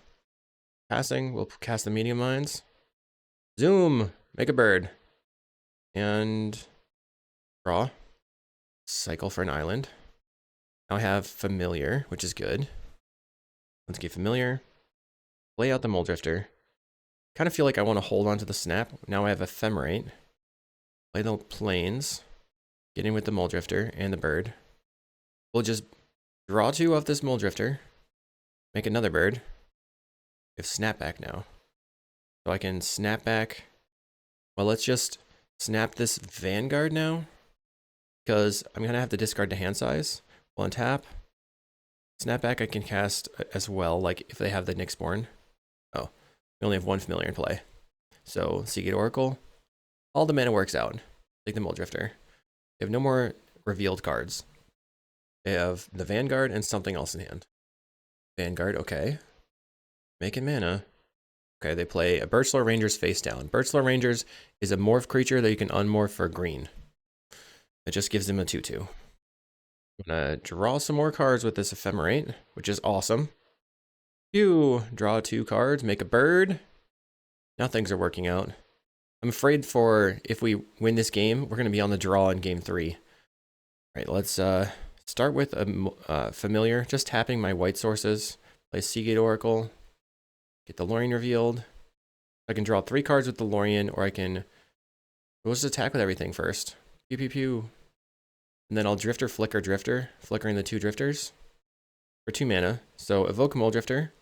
Passing. We'll cast the Medium Minds. Zoom. Make a bird. And draw. Cycle for an island. Now I have Familiar, which is good. Let's get Familiar. Play out the Muldrifter. Kind of feel like I want to hold on to the snap. Now I have Ephemerate. Play the Plains. Get in with the Muldrifter and the bird. We'll just draw 2 off this Muldrifter. Make another bird. We have Snapback now. So I can snap back. Well, let's just snap this Vanguard now. Because I'm going to have to discard the hand size. We'll untap. Snapback I can cast as well, like if they have the Nyxborn. Oh, we only have one Familiar in play. So, Seagate Oracle. All the mana works out. Take the Muldrifter. They have no more revealed cards. They have the Vanguard and something else in hand. Vanguard, okay. Making mana. Okay, they play a Birchlore Rangers face down. Birchlore Rangers is a morph creature that you can unmorph for green. It just gives them a 2/2. I'm gonna draw some more cards with this Ephemerate, which is awesome. You draw 2 cards, make a bird. Now things are working out. I'm afraid for if we win this game, we're gonna be on the draw in game 3. All right, let's start with a Familiar, just tapping my white sources. Play Seagate Oracle. Get the Lorien revealed. I can draw 3 cards with the Lorien, or we'll just attack with everything first. Pew, pew, pew. And then I'll Drifter, Drifter, flickering the 2 Drifters for 2 mana. So evoke Muldrifter,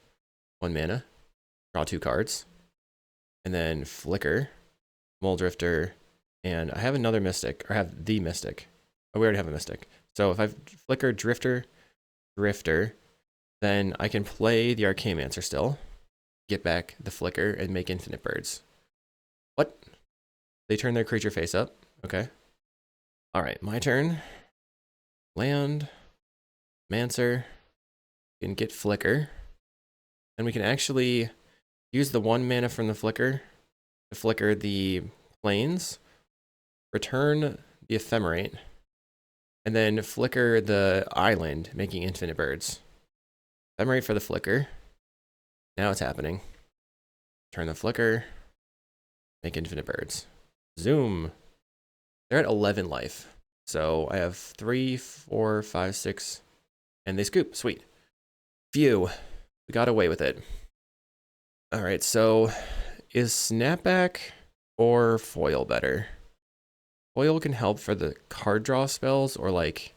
1 mana, draw 2 cards, and then flicker, Muldrifter, and I have another Mystic, or have the Mystic. Oh, we already have a Mystic. So if I flicker Drifter, then I can play the Archaeomancer still, get back the flicker, and make infinite birds. What? They turn their creature face up. Okay. All right, my turn. Land. Mancer. We can get flicker. And we can actually use the 1 mana from the flicker to flicker the plains. Return the Ephemerate. And then flicker the island, making infinite birds. Ephemerate for the flicker. Now it's happening. Turn the flicker. Make infinite birds. Zoom. They're at 11 life. So I have 3, 4, 5, 6, and they scoop. Sweet. Phew. We got away with it. All right, so is Snapback or Foil better? Foil can help for the card draw spells, or like,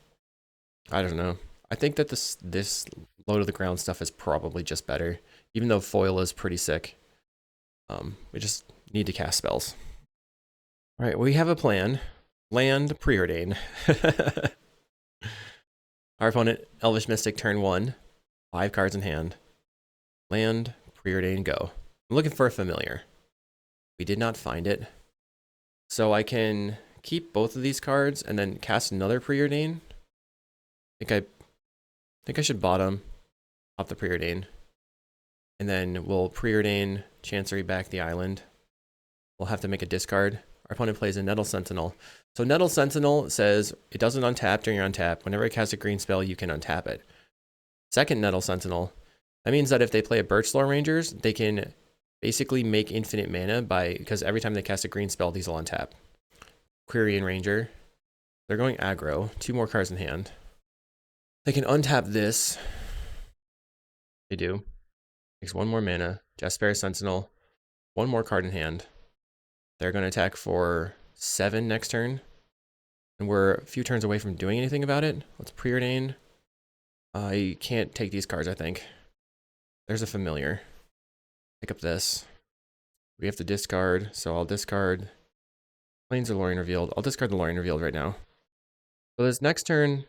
I don't know. I think that this low to the ground stuff is probably just better, even though foil is pretty sick. We just need to cast spells. All right, we have a plan. Land Preordain. Our opponent, Elvish Mystic, turn 1. 5 cards in hand. Land Preordain, go. I'm looking for a familiar. We did not find it. So I can keep both of these cards and then cast another Preordain. I think I should bottom off the Preordain. And then we'll Preordain Chancery back the island. We'll have to make a discard. Our opponent plays a Nettle Sentinel. So Nettle Sentinel says it doesn't untap during your untap. Whenever it casts a green spell, you can untap it. Second Nettle Sentinel. That means that if they play a Birchlaw Rangers, they can basically make infinite mana because every time they cast a green spell, these will untap. Quirion Ranger. They're going aggro. 2 more cards in hand. They can untap this. They do. Takes 1 more mana. Jaspera Sentinel. 1 more card in hand. They're going to attack for 7 next turn. And we're a few turns away from doing anything about it. Let's Preordain. I can't take these cards, I think. There's a familiar. Pick up this. We have to discard, so I'll discard Plains or Lorien Revealed. I'll discard the Lorien Revealed right now. So this next turn,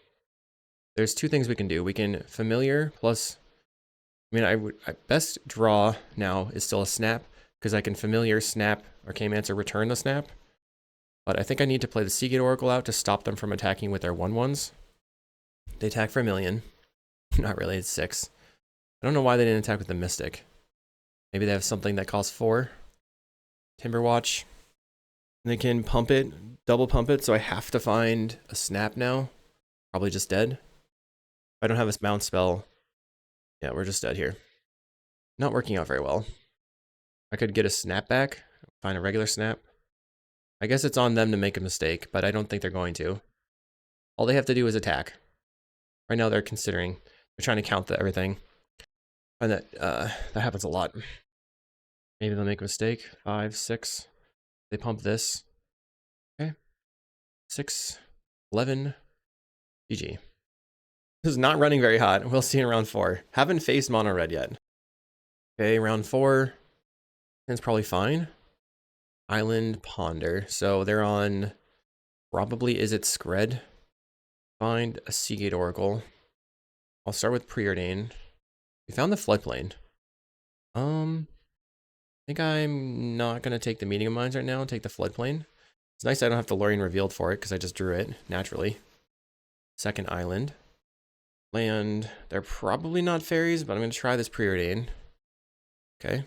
there's 2 things we can do. We can familiar plus, I best draw now is still a snap, because I can familiar, snap, Arcane-Mancer, return the snap. But I think I need to play the Seagate Oracle out to stop them from attacking with their 1/1s. They attack for 1 million. Not really, it's 6. I don't know why they didn't attack with the Mystic. Maybe they have something that costs 4. Timberwatch. They can pump it, double pump it, so I have to find a snap now. Probably just dead. If I don't have a bounce spell, yeah, we're just dead here. Not working out very well. I could get a snap back, find a regular snap. I guess it's on them to make a mistake, but I don't think they're going to. All they have to do is attack. Right now they're considering. They're trying to count everything. And that happens a lot. Maybe they'll make a mistake. 5, 6. They pump this. Okay. 6, 11. GG. This is not running very hot. We'll see in round 4. Haven't faced mono red yet. Okay, round 4. It's probably fine. Island Ponder. So they're on probably Izzet Scred. Find a Seagate Oracle. I'll start with Preordain. We found the floodplain. I think I'm not gonna take the Meeting of Minds right now and take the floodplain. It's nice I don't have to Lorien Revealed for it because I just drew it naturally. Second island. Land. They're probably not fairies, but I'm gonna try this Preordain. Okay.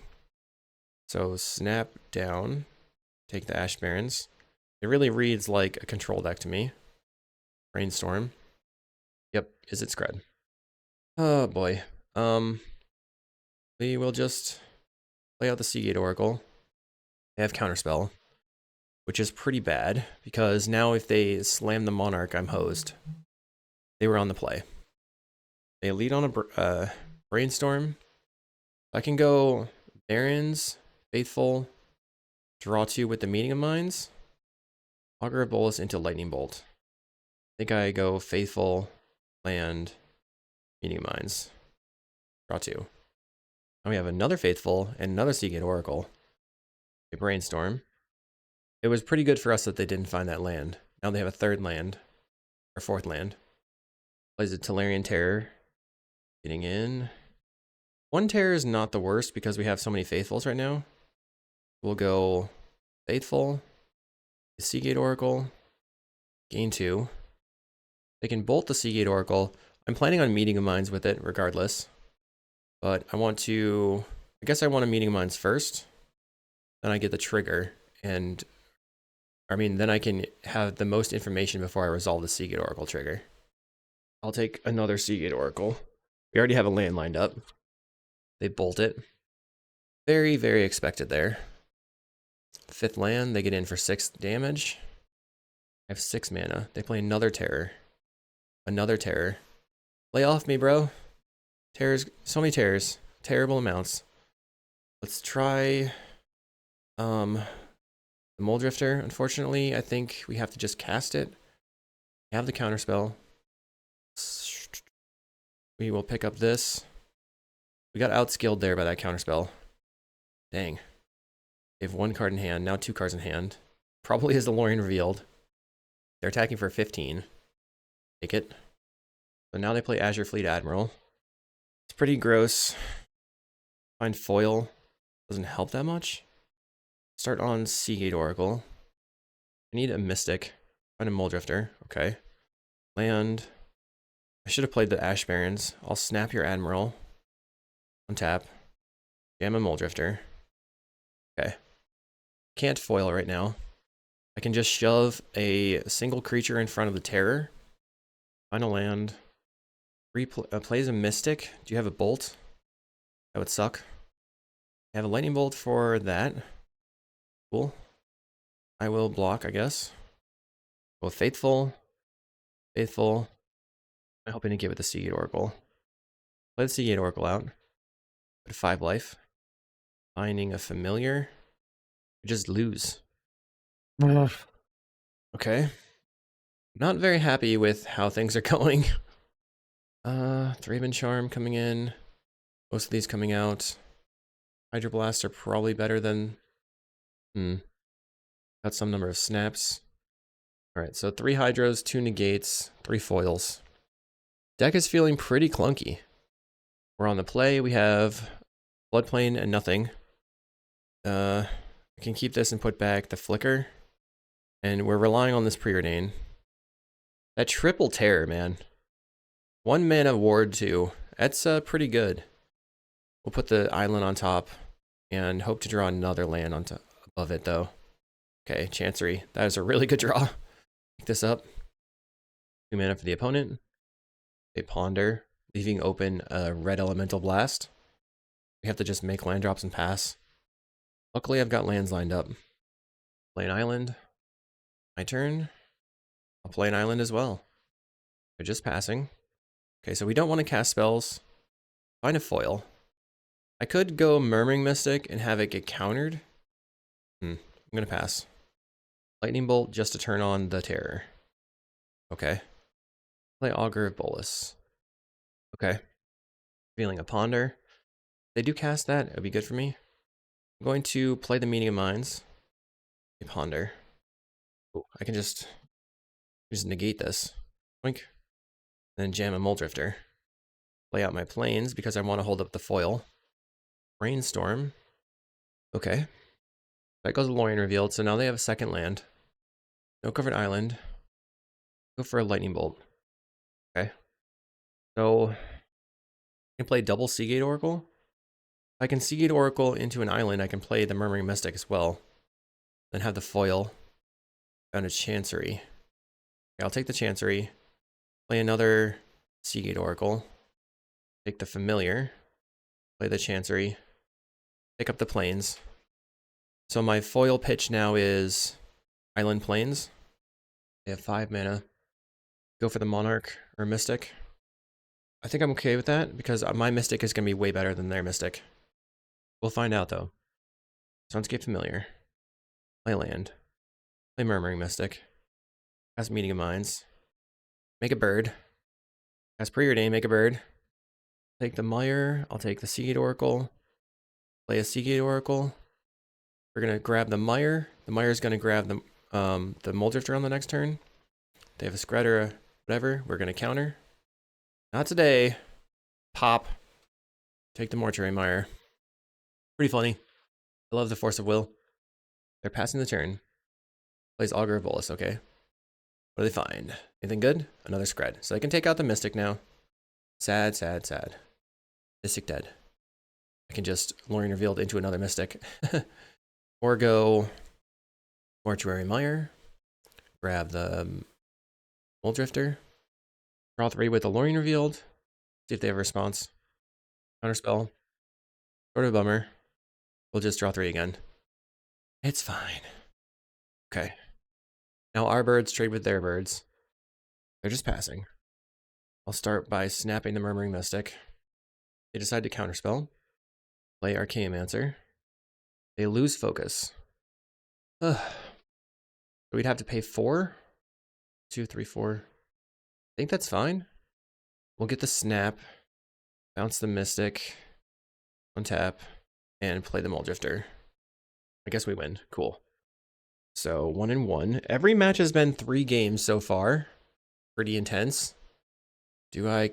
So snap down. Take the Ash Barrens. It really reads like a control deck to me. Brainstorm. Yep, Izzet Scred. Oh boy. We will just play out the Seagate Oracle. They have Counterspell, which is pretty bad, because now if they slam the Monarch, I'm hosed. They were on the play. They lead on a Brainstorm. I can go Barrens, Faithful, draw 2 with the Meeting of Minds, Augur of Bolas into Lightning Bolt. I think I go Faithful, land, Meeting of Minds, draw 2. Now we have another Faithful and another Seagate Oracle. A Brainstorm. It was pretty good for us that they didn't find that land. Now they have a 3rd land, or 4th land. Plays a Tolarian Terror. Getting in. 1 Terror is not the worst because we have so many Faithfuls right now. We'll go Faithful, Seagate Oracle, gain 2. They can bolt the Seagate Oracle. I'm planning on Meeting of Minds with it regardless. But I want a Meeting of Minds first. Then I get the trigger. And then I can have the most information before I resolve the Seagate Oracle trigger. I'll take another Seagate Oracle. We already have a land lined up. They bolt it. Very, very expected there. 5th land, they get in for 6 damage. I have 6 mana. They play another Terror. Another Terror. Lay off me, bro. Terrors, so many terrors. Terrible amounts. Let's try The Mole Drifter, unfortunately, I think we have to just cast it. We have the counterspell. We will pick up this. We got outskilled there by that counterspell. Dang. They have 1 card in hand, now 2 cards in hand. Probably is the Lorien Revealed. They're attacking for 15. Take it. So now they play Azure Fleet Admiral. It's pretty gross. Find foil. Doesn't help that much. Start on Seagate Oracle. I need a Mystic. Find a Mole Drifter. Okay. Land. I should have played the Ash Barrens. I'll snap your Admiral. Untap. Jam a Mole Drifter. Okay. Can't foil right now. I can just shove a single creature in front of the Terror. Final land. Plays a Mystic. Do you have a Bolt? That would suck. I have a Lightning Bolt for that. Cool. I will block, I guess. Go Faithful. Faithful. I'm hoping to give it the Seagate Oracle. Play the Seagate Oracle out. Put 5 life. Finding a Familiar. Just lose. Okay. Not very happy with how things are going. Thraben Charm coming in. Most of these coming out. Hydroblast are probably better than... Got some number of snaps. Alright, so 3 Hydros, 2 Negates, 3 Foils. Deck is feeling pretty clunky. We're on the play. We have Floodplain and nothing. I can keep this and put back the Flicker. And we're relying on this Preordain. That triple Terror, man. 1 mana Ward 2. That's pretty good. We'll put the island on top and hope to draw another land on top above it, though. Okay, Chancery. That is a really good draw. Pick this up. 2 mana for the opponent. They ponder, leaving open a red Elemental Blast. We have to just make land drops and pass. Luckily, I've got lands lined up. Play an island. My turn. I'll play an island as well. They're just passing. Okay, so we don't want to cast spells. Find a foil. I could go Murmuring Mystic and have it get countered. I'm gonna pass. Lightning Bolt just to turn on the Terror. Okay. Play Augur of Bolus. Okay. Feeling a Ponder. They do cast that, it would be good for me. I'm going to play the Meaning of Minds. A Ponder. Ooh, I can just negate this. Boink. Then jam a Mole Drifter. Play out my planes because I want to hold up the foil. Brainstorm. Okay. That goes Lorien Revealed, so now they have a second land. No covered island. Go for a Lightning Bolt. Okay. So I can play double Seagate Oracle. If I can Seagate Oracle into an island, I can play the Murmuring Mystic as well. Then have the foil. Found a Chancery. Okay, I'll take the Chancery. Play another Seagate Oracle. Take the Familiar. Play the Chancery. Pick up the Plains. So my foil pitch now is Island Plains. They have 5 mana. Go for the Monarch or Mystic. I think I'm okay with that because my Mystic is going to be way better than their Mystic. We'll find out though. Sunscape Familiar. Play land. Play Murmuring Mystic. Cast Meeting of Minds. Make a bird. Cast Preordain, make a bird. Take the Mire. I'll take the Seagate Oracle. Play a Seagate Oracle. We're going to grab the Mire. The Mire is going to grab the Mole Drifter on the next turn. They have a Scred or a whatever. We're going to counter. Not today. Pop. Take the Mortuary Mire. Pretty funny. I love the Force of Will. They're passing the turn. Plays Augur of Bolus, okay. What do they find? Anything good? Another Scred. So they can take out the Mystic now. Sad, sad, sad. Mystic dead. I can just Lorien Revealed into another Mystic. Or go Mortuary Mire. Grab the Mole Drifter. Draw 3 with the Lorien Revealed. See if they have a response. Counterspell. Sort of a bummer. We'll just draw 3 again. It's fine. Okay. Now our birds trade with their birds. They're just passing. I'll start by snapping the Murmuring Mystic. They decide to counterspell. Play Archaeomancer. They lose focus. Ugh. we'd have to pay 4. 2, 3, 4. I think that's fine. We'll get the snap, bounce the Mystic, untap, and play the Mulldrifter. I guess we win. Cool. So 1-1. Every match has been 3 games so far. Pretty intense. Do I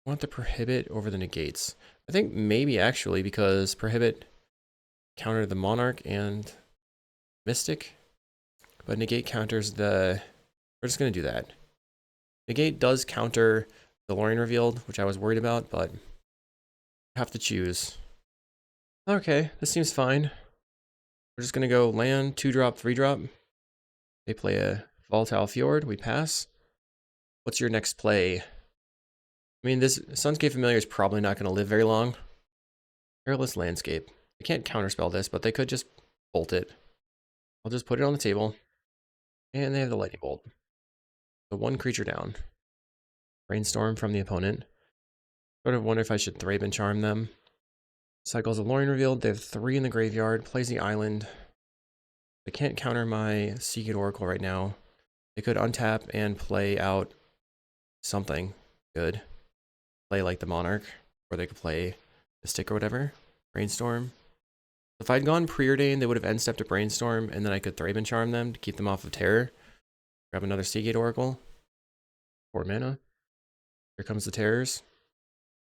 want the Prohibit over the Negates? I think maybe actually, because Prohibit countered the Monarch and Mystic, but Negate counters the... We're just going to do that. Negate does counter the Lorien Revealed, which I was worried about, but I have to choose. Okay, this seems fine. We're just going to go land, 2-drop, 3-drop. They play a Volatile Fjord. We pass. What's your next play? I mean, this Sunscape Familiar is probably not going to live very long. Perilous Landscape. They can't counterspell this, but they could just bolt it. I'll just put it on the table. And they have the Lightning Bolt. So 1 creature down. Brainstorm from the opponent. Sort of wonder if I should Thraben Charm them. Cycles of Lorien Revealed. They have 3 in the graveyard. Plays the island. They can't counter my Seagate Oracle right now. They could untap and play out something good. Play like the Monarch. Or they could play the Stick or whatever. Brainstorm. If I'd gone Preordain, they would have end-stepped to Brainstorm, and then I could Thraben Charm them to keep them off of Terror. Grab another Seagate Oracle. 4 mana. Here comes the Terrors.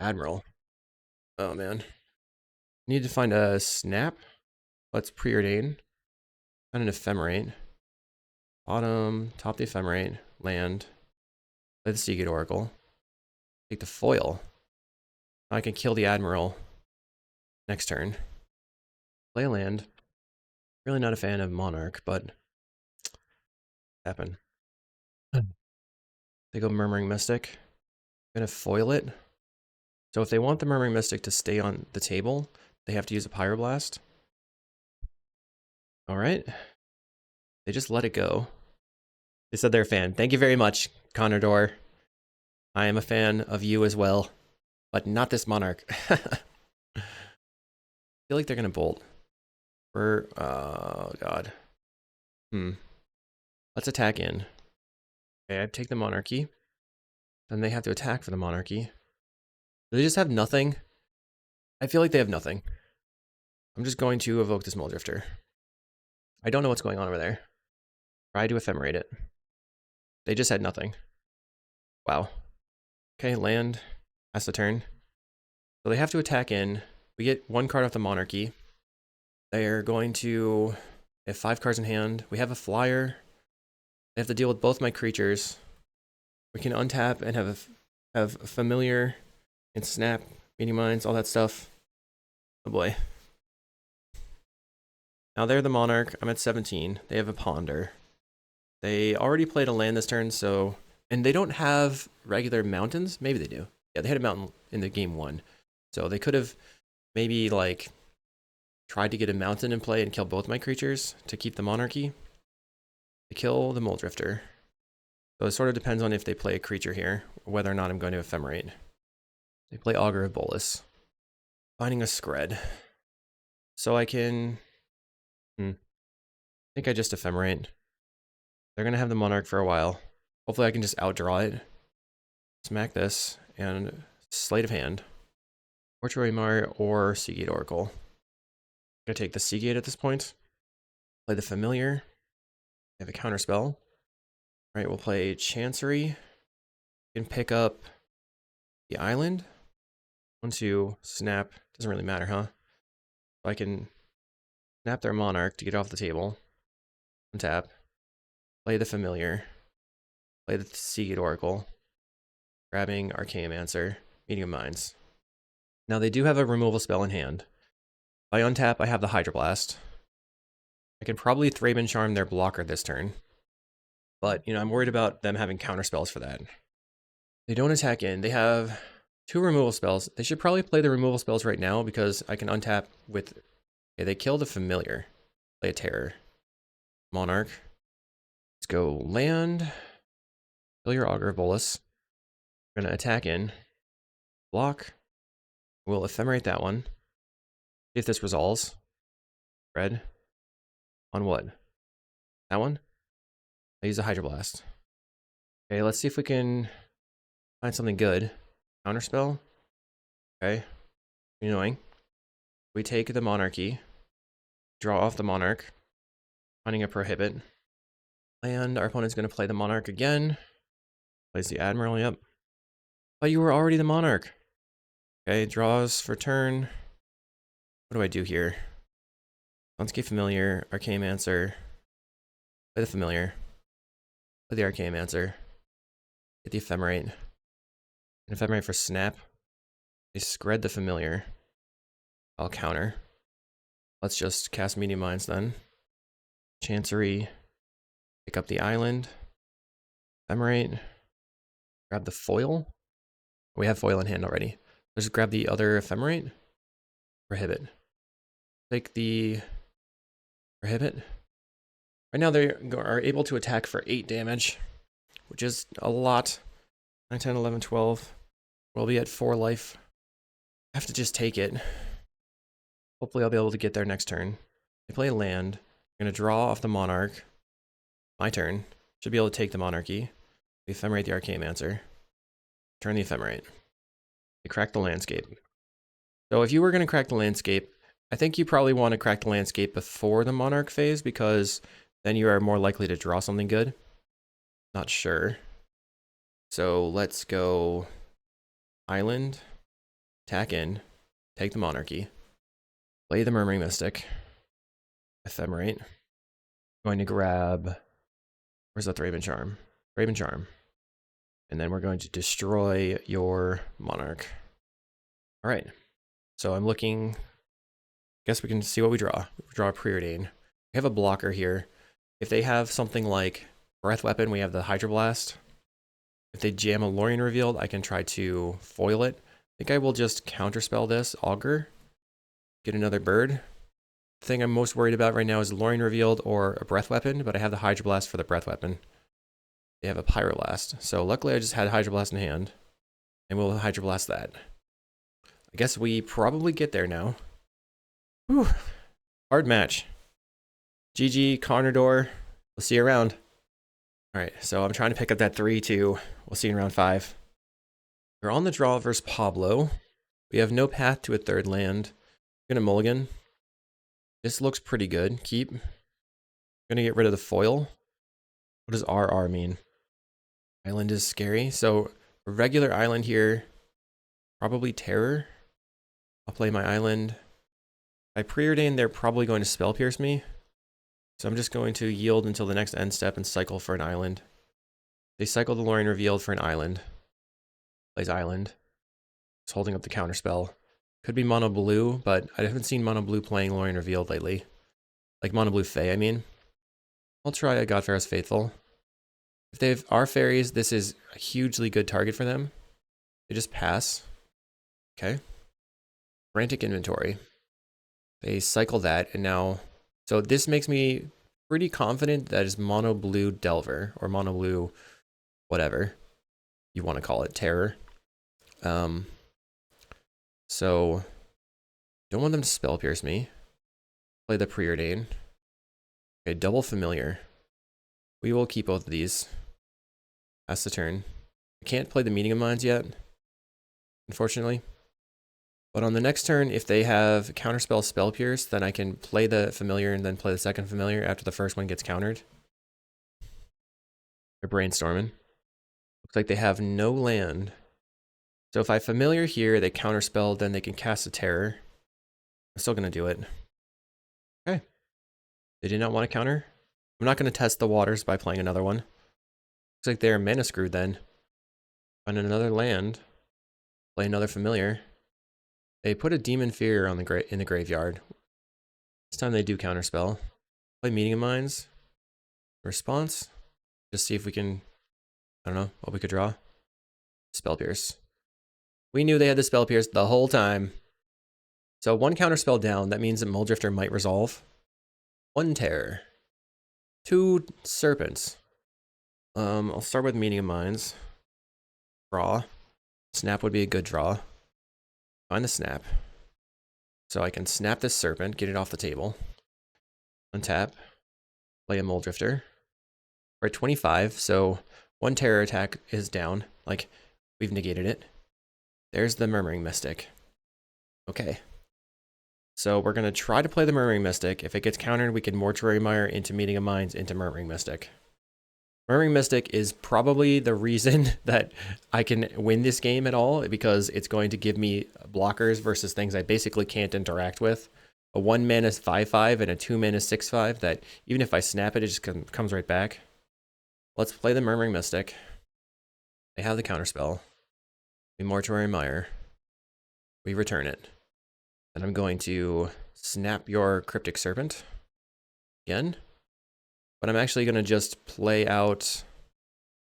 Admiral. Oh, man. Need to find a Snap. Let's Preordain. Find an Ephemerate. Bottom, top the Ephemerate. Land. Play the Seagate Oracle. Take the Foil. I can kill the Admiral next turn. Play a land. Really not a fan of Monarch, but happen. They go Murmuring Mystic. I'm gonna foil it. So if they want the Murmuring Mystic to stay on the table, they have to use a Pyroblast. Alright. They just let it go. They said they're a fan. Thank you very much, Connor Dorr. I am a fan of you as well, but not this Monarch. I feel like they're gonna bolt. Oh god. Let's attack in. Okay, I take the Monarchy. Then they have to attack for the Monarchy. Do they just have nothing? I feel like they have nothing. I'm just going to evoke this Mulldrifter. I don't know what's going on over there. Try to Ephemerate it. They just had nothing. Wow. Okay, land. Pass the turn. So they have to attack in. We get 1 card off the Monarchy. They're going to have 5 cards in hand. We have a flyer. They have to deal with both my creatures. We can untap and have Familiar and Snap, Meeting Minds, all that stuff. Oh boy. Now they're the Monarch. I'm at 17. They have a Ponder. They already played a land this turn, so... And they don't have regular mountains. Maybe they do. Yeah, they had a mountain in the game 1. So they could have maybe, like, tried to get a mountain in play and kill both my creatures to keep the Monarchy. They kill the Mulldrifter. So it sort of depends on if they play a creature here, or whether or not I'm going to Ephemerate. They play Augur of Bolas. Finding a Skred. So I can... I think I just Ephemerate. They're going to have the Monarch for a while. Hopefully I can just outdraw it. Smack this, and Sleight of Hand. Mortuary Mire or Seagate Oracle. I'm going to take the Seagate at this point. Play the Familiar. I have a counterspell. Alright, we'll play Chancery. You can pick up the island. 1, 2, snap. Doesn't really matter, huh? So I can snap their Monarch to get off the table. Untap. Play the Familiar. Play the Seagate Oracle. Grabbing Archaeomancer. Meeting of Minds. Now they do have a removal spell in hand. If I untap, I have the Hydroblast. I can probably Thraben Charm their blocker this turn. But, you know, I'm worried about them having counter spells for that. They don't attack in. They have 2 removal spells. They should probably play the removal spells right now because I can untap with... Okay, they kill the Familiar. Play a Terror. Monarch. Let's go land. Kill your Augur of Bolas. We're going to attack in. Block. We'll Ephemerate that one. See if this resolves. Red. On what? That one? I use a Hydroblast. Okay, let's see if we can find something good. Counterspell. Okay. Annoying. We take the Monarchy. Draw off the Monarch. Finding a Prohibit. And our opponent's going to play the Monarch again. Plays the Admiral, yep. But you were already the Monarch. Okay, draws for turn. What do I do here? Sunscape Familiar, Archaeomancer. Play the Familiar. Play the Archaeomancer. Get the Ephemerate. An Ephemerate for Snap. They scred the Familiar. I'll counter. Let's just cast Medium Minds then. Chancery. Pick up the island. Ephemerate. Grab the foil. We have foil in hand already. Let's just grab the other Ephemerate. Prohibit. Take the Prohibit. Right now they are able to attack for 8 damage, which is a lot. 9, 10, 11, 12. We'll be at 4 life. I have to just take it. Hopefully I'll be able to get there next turn. They play a land. I'm going to draw off the Monarch. My turn. Should be able to take the Monarchy. We Ephemerate the Archaeomancer. Turn the Ephemerate. They crack the landscape. So if you were going to crack the landscape, I think you probably want to crack the landscape before the Monarch phase, because then you are more likely to draw something good. Not sure. So let's go Island, attack in, take the Monarchy, play the Murmuring Mystic, Ephemerate. Going to grab, where's the Thraben Charm? Thraben Charm. And then we're going to destroy your Monarch. All right. So I'm looking, guess we can see what we draw. We draw a Preordain. We have a blocker here. If they have something like Breath Weapon, we have the Hydroblast. If they jam a Lorien Revealed, I can try to foil it. I think I will just counterspell this, Augur. Get another bird. The thing I'm most worried about right now is Lorien Revealed or a Breath Weapon, but I have the Hydroblast for the Breath Weapon. They have a Pyroblast. So luckily I just had Hydroblast in hand. And we'll Hydroblast that. I guess we probably get there now. Whew. Hard match. GG, Carnador. We'll see you around. Alright, so I'm trying to pick up that 3-2. We'll see you in round 5. We're on the draw versus Pablo. We have no path to a third land. I'm gonna mulligan. This looks pretty good. Keep. I'm gonna get rid of the foil. What does RR mean? Island is scary. So a regular island here. Probably Terror. I'll play my island. By Preordain, they're probably going to Spell Pierce me. So I'm just going to yield until the next end step and cycle for an island. They cycle the Lorien Revealed for an island. Plays island. It's holding up the counterspell. Could be mono blue, but I haven't seen mono blue playing Lorien Revealed lately. Like mono blue Fae, I mean. I'll try a Godfarer's Faithful. If they are fairies, this is a hugely good target for them. They just pass. Okay. Frantic Inventory. They cycle that, and now... So this makes me pretty confident that it's mono blue Delver, or mono blue whatever you want to call it, Terror. So don't want them to Spell Pierce me. Play the Preordain. Okay, double Familiar. We will keep both of these. Pass the turn. I can't play the Meeting of Minds yet, unfortunately. But on the next turn, if they have Counterspell Spell Pierce, then I can play the Familiar and then play the second Familiar after the first one gets countered. They're brainstorming. Looks like they have no land. So if I Familiar here, they Counterspell, then they can cast a Terror. I'm still going to do it. Okay. They did not want to counter. I'm not going to test the waters by playing another one. Looks like they're mana screwed then. Find another land. Play another Familiar. They put a Demon Fear on in the graveyard. This time they do counterspell. Play Meeting of Minds. Response. Just see if we can, I don't know, what we could draw. Spell Pierce. We knew they had the Spell Pierce the whole time. So one counterspell down, that means that Muldrifter might resolve. One Terror. 2 Serpents. I'll start with Meeting of Minds. Draw. Snap would be a good draw. Find the Snap. So I can snap this Serpent, get it off the table. Untap. Play a Muldrifter. We're at 25, so one terror attack is down. Like, we've negated it. There's the Murmuring Mystic. Okay. So we're going to try to play the Murmuring Mystic. If it gets countered, we can Mortuary Mire into Meeting of Minds into Murmuring Mystic. Murmuring Mystic is probably the reason that I can win this game at all, because it's going to give me blockers versus things I basically can't interact with. A 1 mana 5/5 and a 2 mana 6/5 that even if I snap it, it just comes right back. Let's play the Murmuring Mystic. They have the counterspell. We Mortuary Mire. We return it. And I'm going to snap your Cryptic Serpent again. But I'm actually going to just play out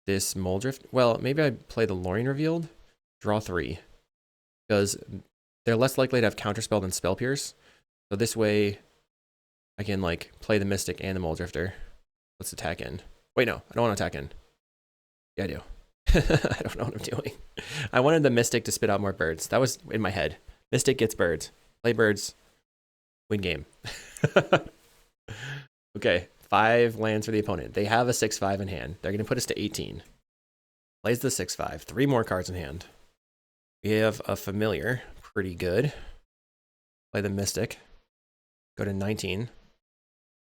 this Moldrift. Well, maybe I play the Lorien Revealed, draw 3. Because they're less likely to have counterspell than Spell Pierce. So this way, I can like play the Mystic and the Moldrifter. Let's attack in. Wait, no, I don't want to attack in. Yeah, I do. I don't know what I'm doing. I wanted the Mystic to spit out more birds. That was in my head. Mystic gets birds. Play birds. Win game. Okay, 5 lands for the opponent. They have a 6/5 in hand. They're going to put us to 18. Plays the 6/5. 3 more cards in hand. We have a Familiar. Pretty good. Play the Mystic. Go to 19.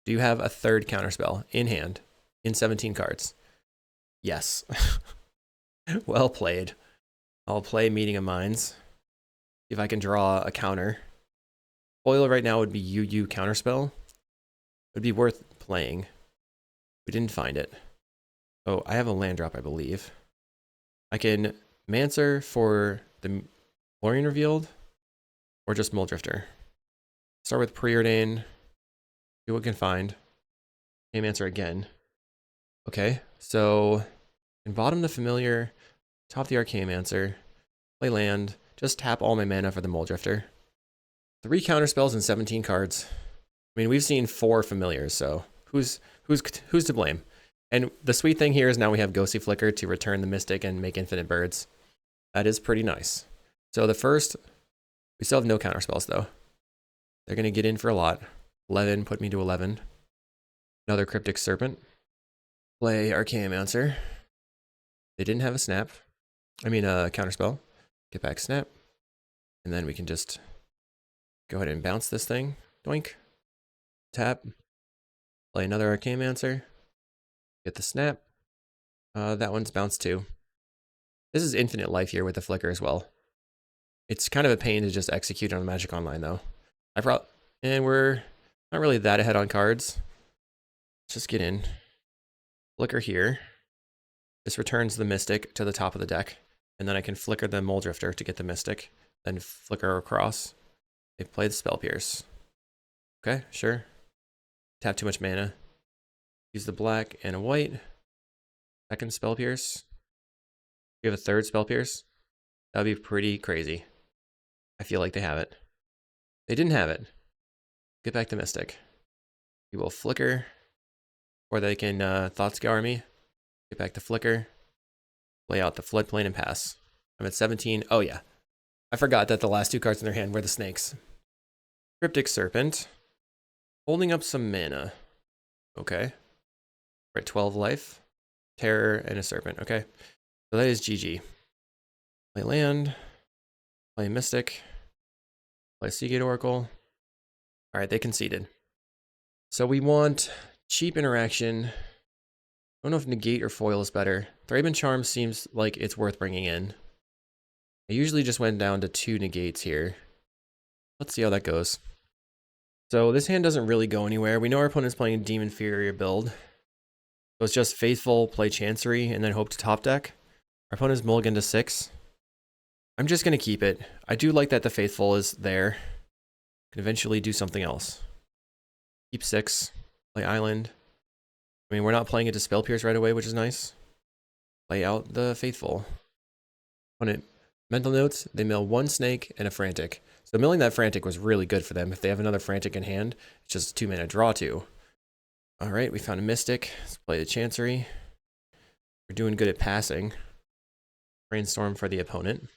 Do you have a 3rd counterspell in hand in 17 cards? Yes. Well played. I'll play Meeting of Minds. See if I can draw a counter. Foil right now would be UU counterspell. It would be worth playing. We didn't find it. Oh, I have a land drop, I believe. I can Mancer for the Lorien Revealed or just Moldrifter. Start with Preordain. See what we can find. Mancer again. Okay, so in bottom the Familiar, top the Archaeomancer, play land, just tap all my mana for the Moldrifter. 3 counterspells and 17 cards. I mean, we've seen 4 Familiars, so who's to blame? And the sweet thing here is now we have Ghostly Flicker to return the Mystic and make infinite birds. That is pretty nice. So the first, we still have no counterspells though. They're going to get in for a lot. 11, put me to 11. Another Cryptic Serpent. Play Archaeomancer. They didn't have a snap. I mean, a counterspell. Get back snap. And then we can just go ahead and bounce this thing. Doink. Tap. Play another Archaeomancer. Get the snap. That one's bounced too. This is infinite life here with the Flicker as well. It's kind of a pain to just execute on Magic Online though. And we're not really that ahead on cards. Let's just get in. Flicker here. This returns the Mystic to the top of the deck. And then I can flicker the Moldrifter to get the Mystic. Then flicker across. They play the Spell Pierce. Okay, sure. Tap too much mana. Use the black and a white. Second Spell Pierce. You have a 3rd Spell Pierce. That would be pretty crazy. I feel like they have it. They didn't have it. Get back to Mystic. We will flicker. Or they can Thought Scour me. Get back to Flicker. Play out the Floodplain and pass. I'm at 17. Oh yeah. I forgot that the last 2 cards in their hand were the snakes. Cryptic Serpent. Holding up some mana. Okay. We're at 12 life. Terror and a Serpent. Okay. So that is GG. Play land. Play Mystic. Play Seagate Oracle. Alright, they conceded. So we want cheap interaction. I don't know if negate or foil is better. Thraben Charm seems like it's worth bringing in. I usually just went down to 2 negates here. Let's see how that goes. So this hand doesn't really go anywhere. We know our opponent's playing a Demon Fury build. So it's just Faithful, play Chancery, and then hope to top deck. Our opponent's mulligan to 6. I'm just going to keep it. I do like that the Faithful is there. Can eventually do something else. Keep 6. Play Island. I mean, we're not playing it to Spell Pierce right away, which is nice. Play out the Faithful. Opponent mental notes, they mill 1 snake and a Frantic. So milling that Frantic was really good for them. If they have another Frantic in hand, it's just 2 mana draw 2. Alright, we found a Mystic. Let's play the Chancery. We're doing good at passing. Brainstorm for the opponent.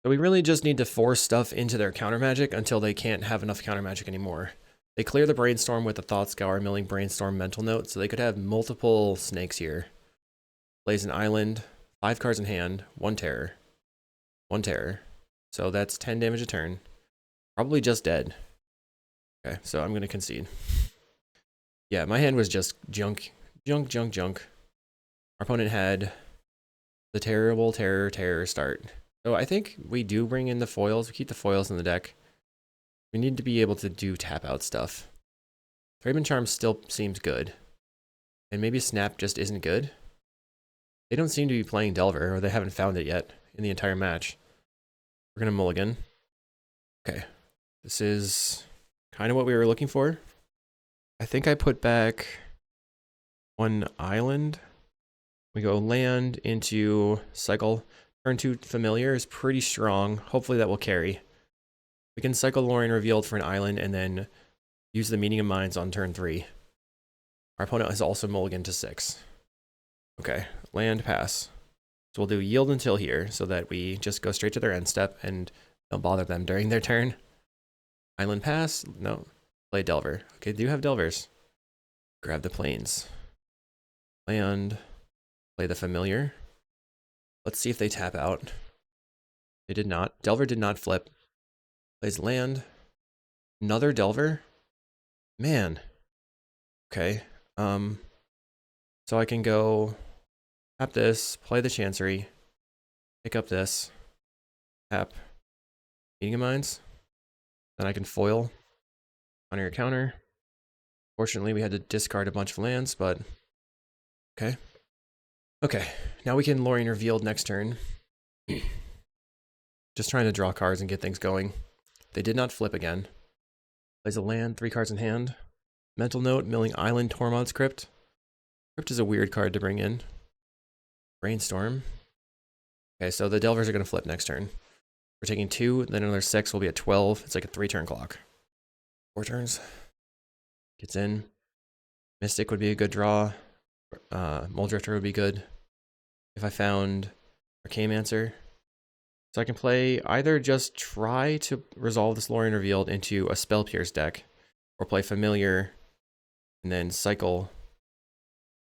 So we really just need to force stuff into their counter magic until they can't have enough counter magic anymore. They clear the Brainstorm with the Thought Scour, milling Brainstorm Mental Note, so they could have multiple snakes here. Plays an island, 5 cards in hand, 1 terror. 1 terror. So that's 10 damage a turn. Probably just dead. Okay, so I'm going to concede. Yeah, my hand was just junk. Junk. Our opponent had the terrible terror start. So I think we do bring in the foils. We keep the foils in the deck. We need to be able to do tap out stuff. Thraben Charm still seems good. And maybe Snap just isn't good. They don't seem to be playing Delver, or they haven't found it yet in the entire match. We're going to mulligan. Okay. This is kind of what we were looking for. I think I put back 1 island. We go land into cycle. Turn 2 familiar is pretty strong. Hopefully that will carry. We can cycle Lorien Revealed for an island and then use the Meaning of Minds on turn 3. Our opponent has also mulliganed to 6. Okay, land, pass. So we'll do yield until here so that we just go straight to their end step and don't bother them during their turn. Island pass, no. Play Delver. Okay, do have Delvers. Grab the plains. Land, play the familiar. Let's see if they tap out. They did not. Delver did not flip. Plays land. Another Delver. Man. Okay. So I can go tap this, play the Chancery, pick up this, tap Meaning of Minds. Then I can foil on your counter. Fortunately, we had to discard a bunch of lands, but okay. Okay, now we can Lorien Revealed next turn. Just trying to draw cards and get things going. They did not flip again. Plays a land, 3 cards in hand. Mental Note, milling Island, Tormod's Crypt. Crypt is a weird card to bring in. Brainstorm. Okay, so the Delvers are going to flip next turn. We're taking 2, then another 6 will be at 12. It's like a 3-turn clock. 4 turns. Gets in. Mystic would be a good draw. Muldrifter would be good. If I found Arcanemancer. So I can play either just try to resolve this Lorien Revealed into a Spell Pierce deck, or play Familiar and then cycle.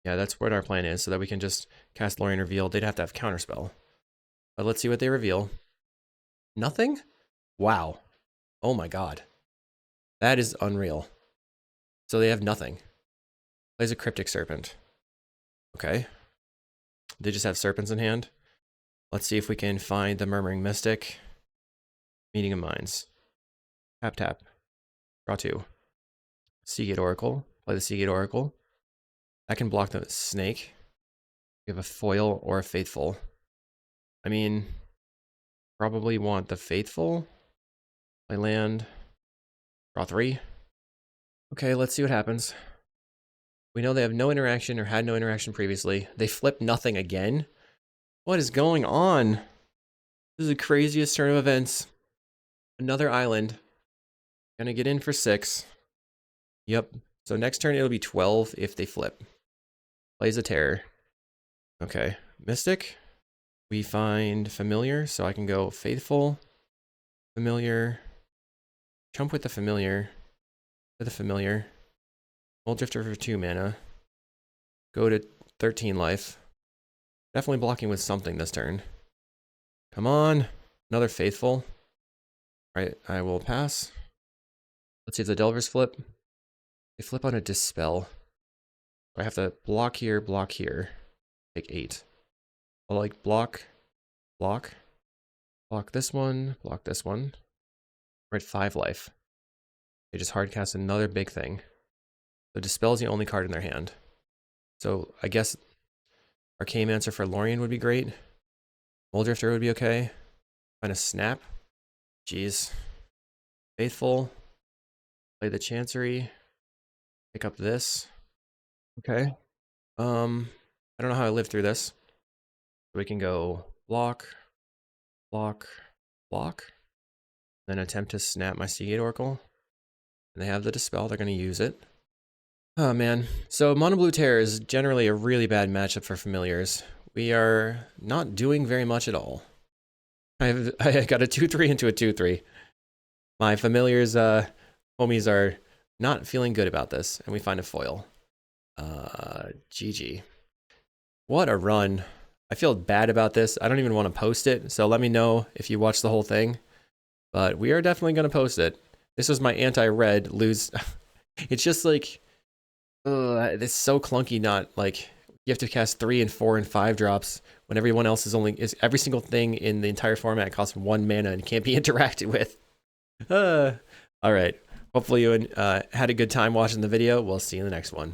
Yeah, that's what our plan is, so that we can just cast Lorien Revealed. They'd have to have Counterspell. But let's see what they reveal. Nothing? Wow. Oh my god. That is unreal. So they have nothing. Plays a Cryptic Serpent. Okay. They just have serpents in hand. Let's see if we can find the Murmuring Mystic. Meaning of Minds. Tap, tap. Draw 2. Seagate Oracle. Play the Seagate Oracle. I can block the snake. We have a foil or a faithful. I mean, probably want the faithful. Play land. Draw 3. Okay, let's see what happens. We know they have no interaction or had no interaction previously. They flip nothing again. What is going on? This is the craziest turn of events. Another island. Gonna get in for 6. Yep. So next turn it'll be 12 if they flip. Plays a terror. Okay. Mystic. We find Familiar, so I can go Faithful, Familiar, chump with the Familiar, with the Familiar, Muldrifter for 2 mana, go to 13 life. Definitely blocking with something this turn. Come on, another Faithful. Right, I will pass. Let's see if the Delvers flip. They flip on a Dispel. I have to block here, take 8. I'll like block this one, block this one. We're at 5 life. They just hardcast another big thing. So Dispel is the only card in their hand. So I guess Arcanemancer for Lorien would be great. Muldrifter would be okay. Find a Snap. Jeez. Faithful. Play the Chancery. Pick up this. Okay. I don't know how I lived through this. We can go block, then attempt to snap my Seagate Oracle. And they have the Dispel, they're going to use it. Oh man, so Mono Blue Terror is generally a really bad matchup for Familiars. We are not doing very much at all. I got a 2-3 into a 2-3. My Familiars homies are Not feeling good about this. And we find a foil. GG. What a run. I feel bad about this. I don't even want to post it. So let me know if you watch the whole thing. But we are definitely going to post it. This was my anti-red lose. It's just like, it's so clunky. Not like you have to cast 3 and 4 and 5 drops when everyone else is every single thing in the entire format costs 1 mana and can't be interacted with. All right. Hopefully you had a good time watching the video. We'll see you in the next one.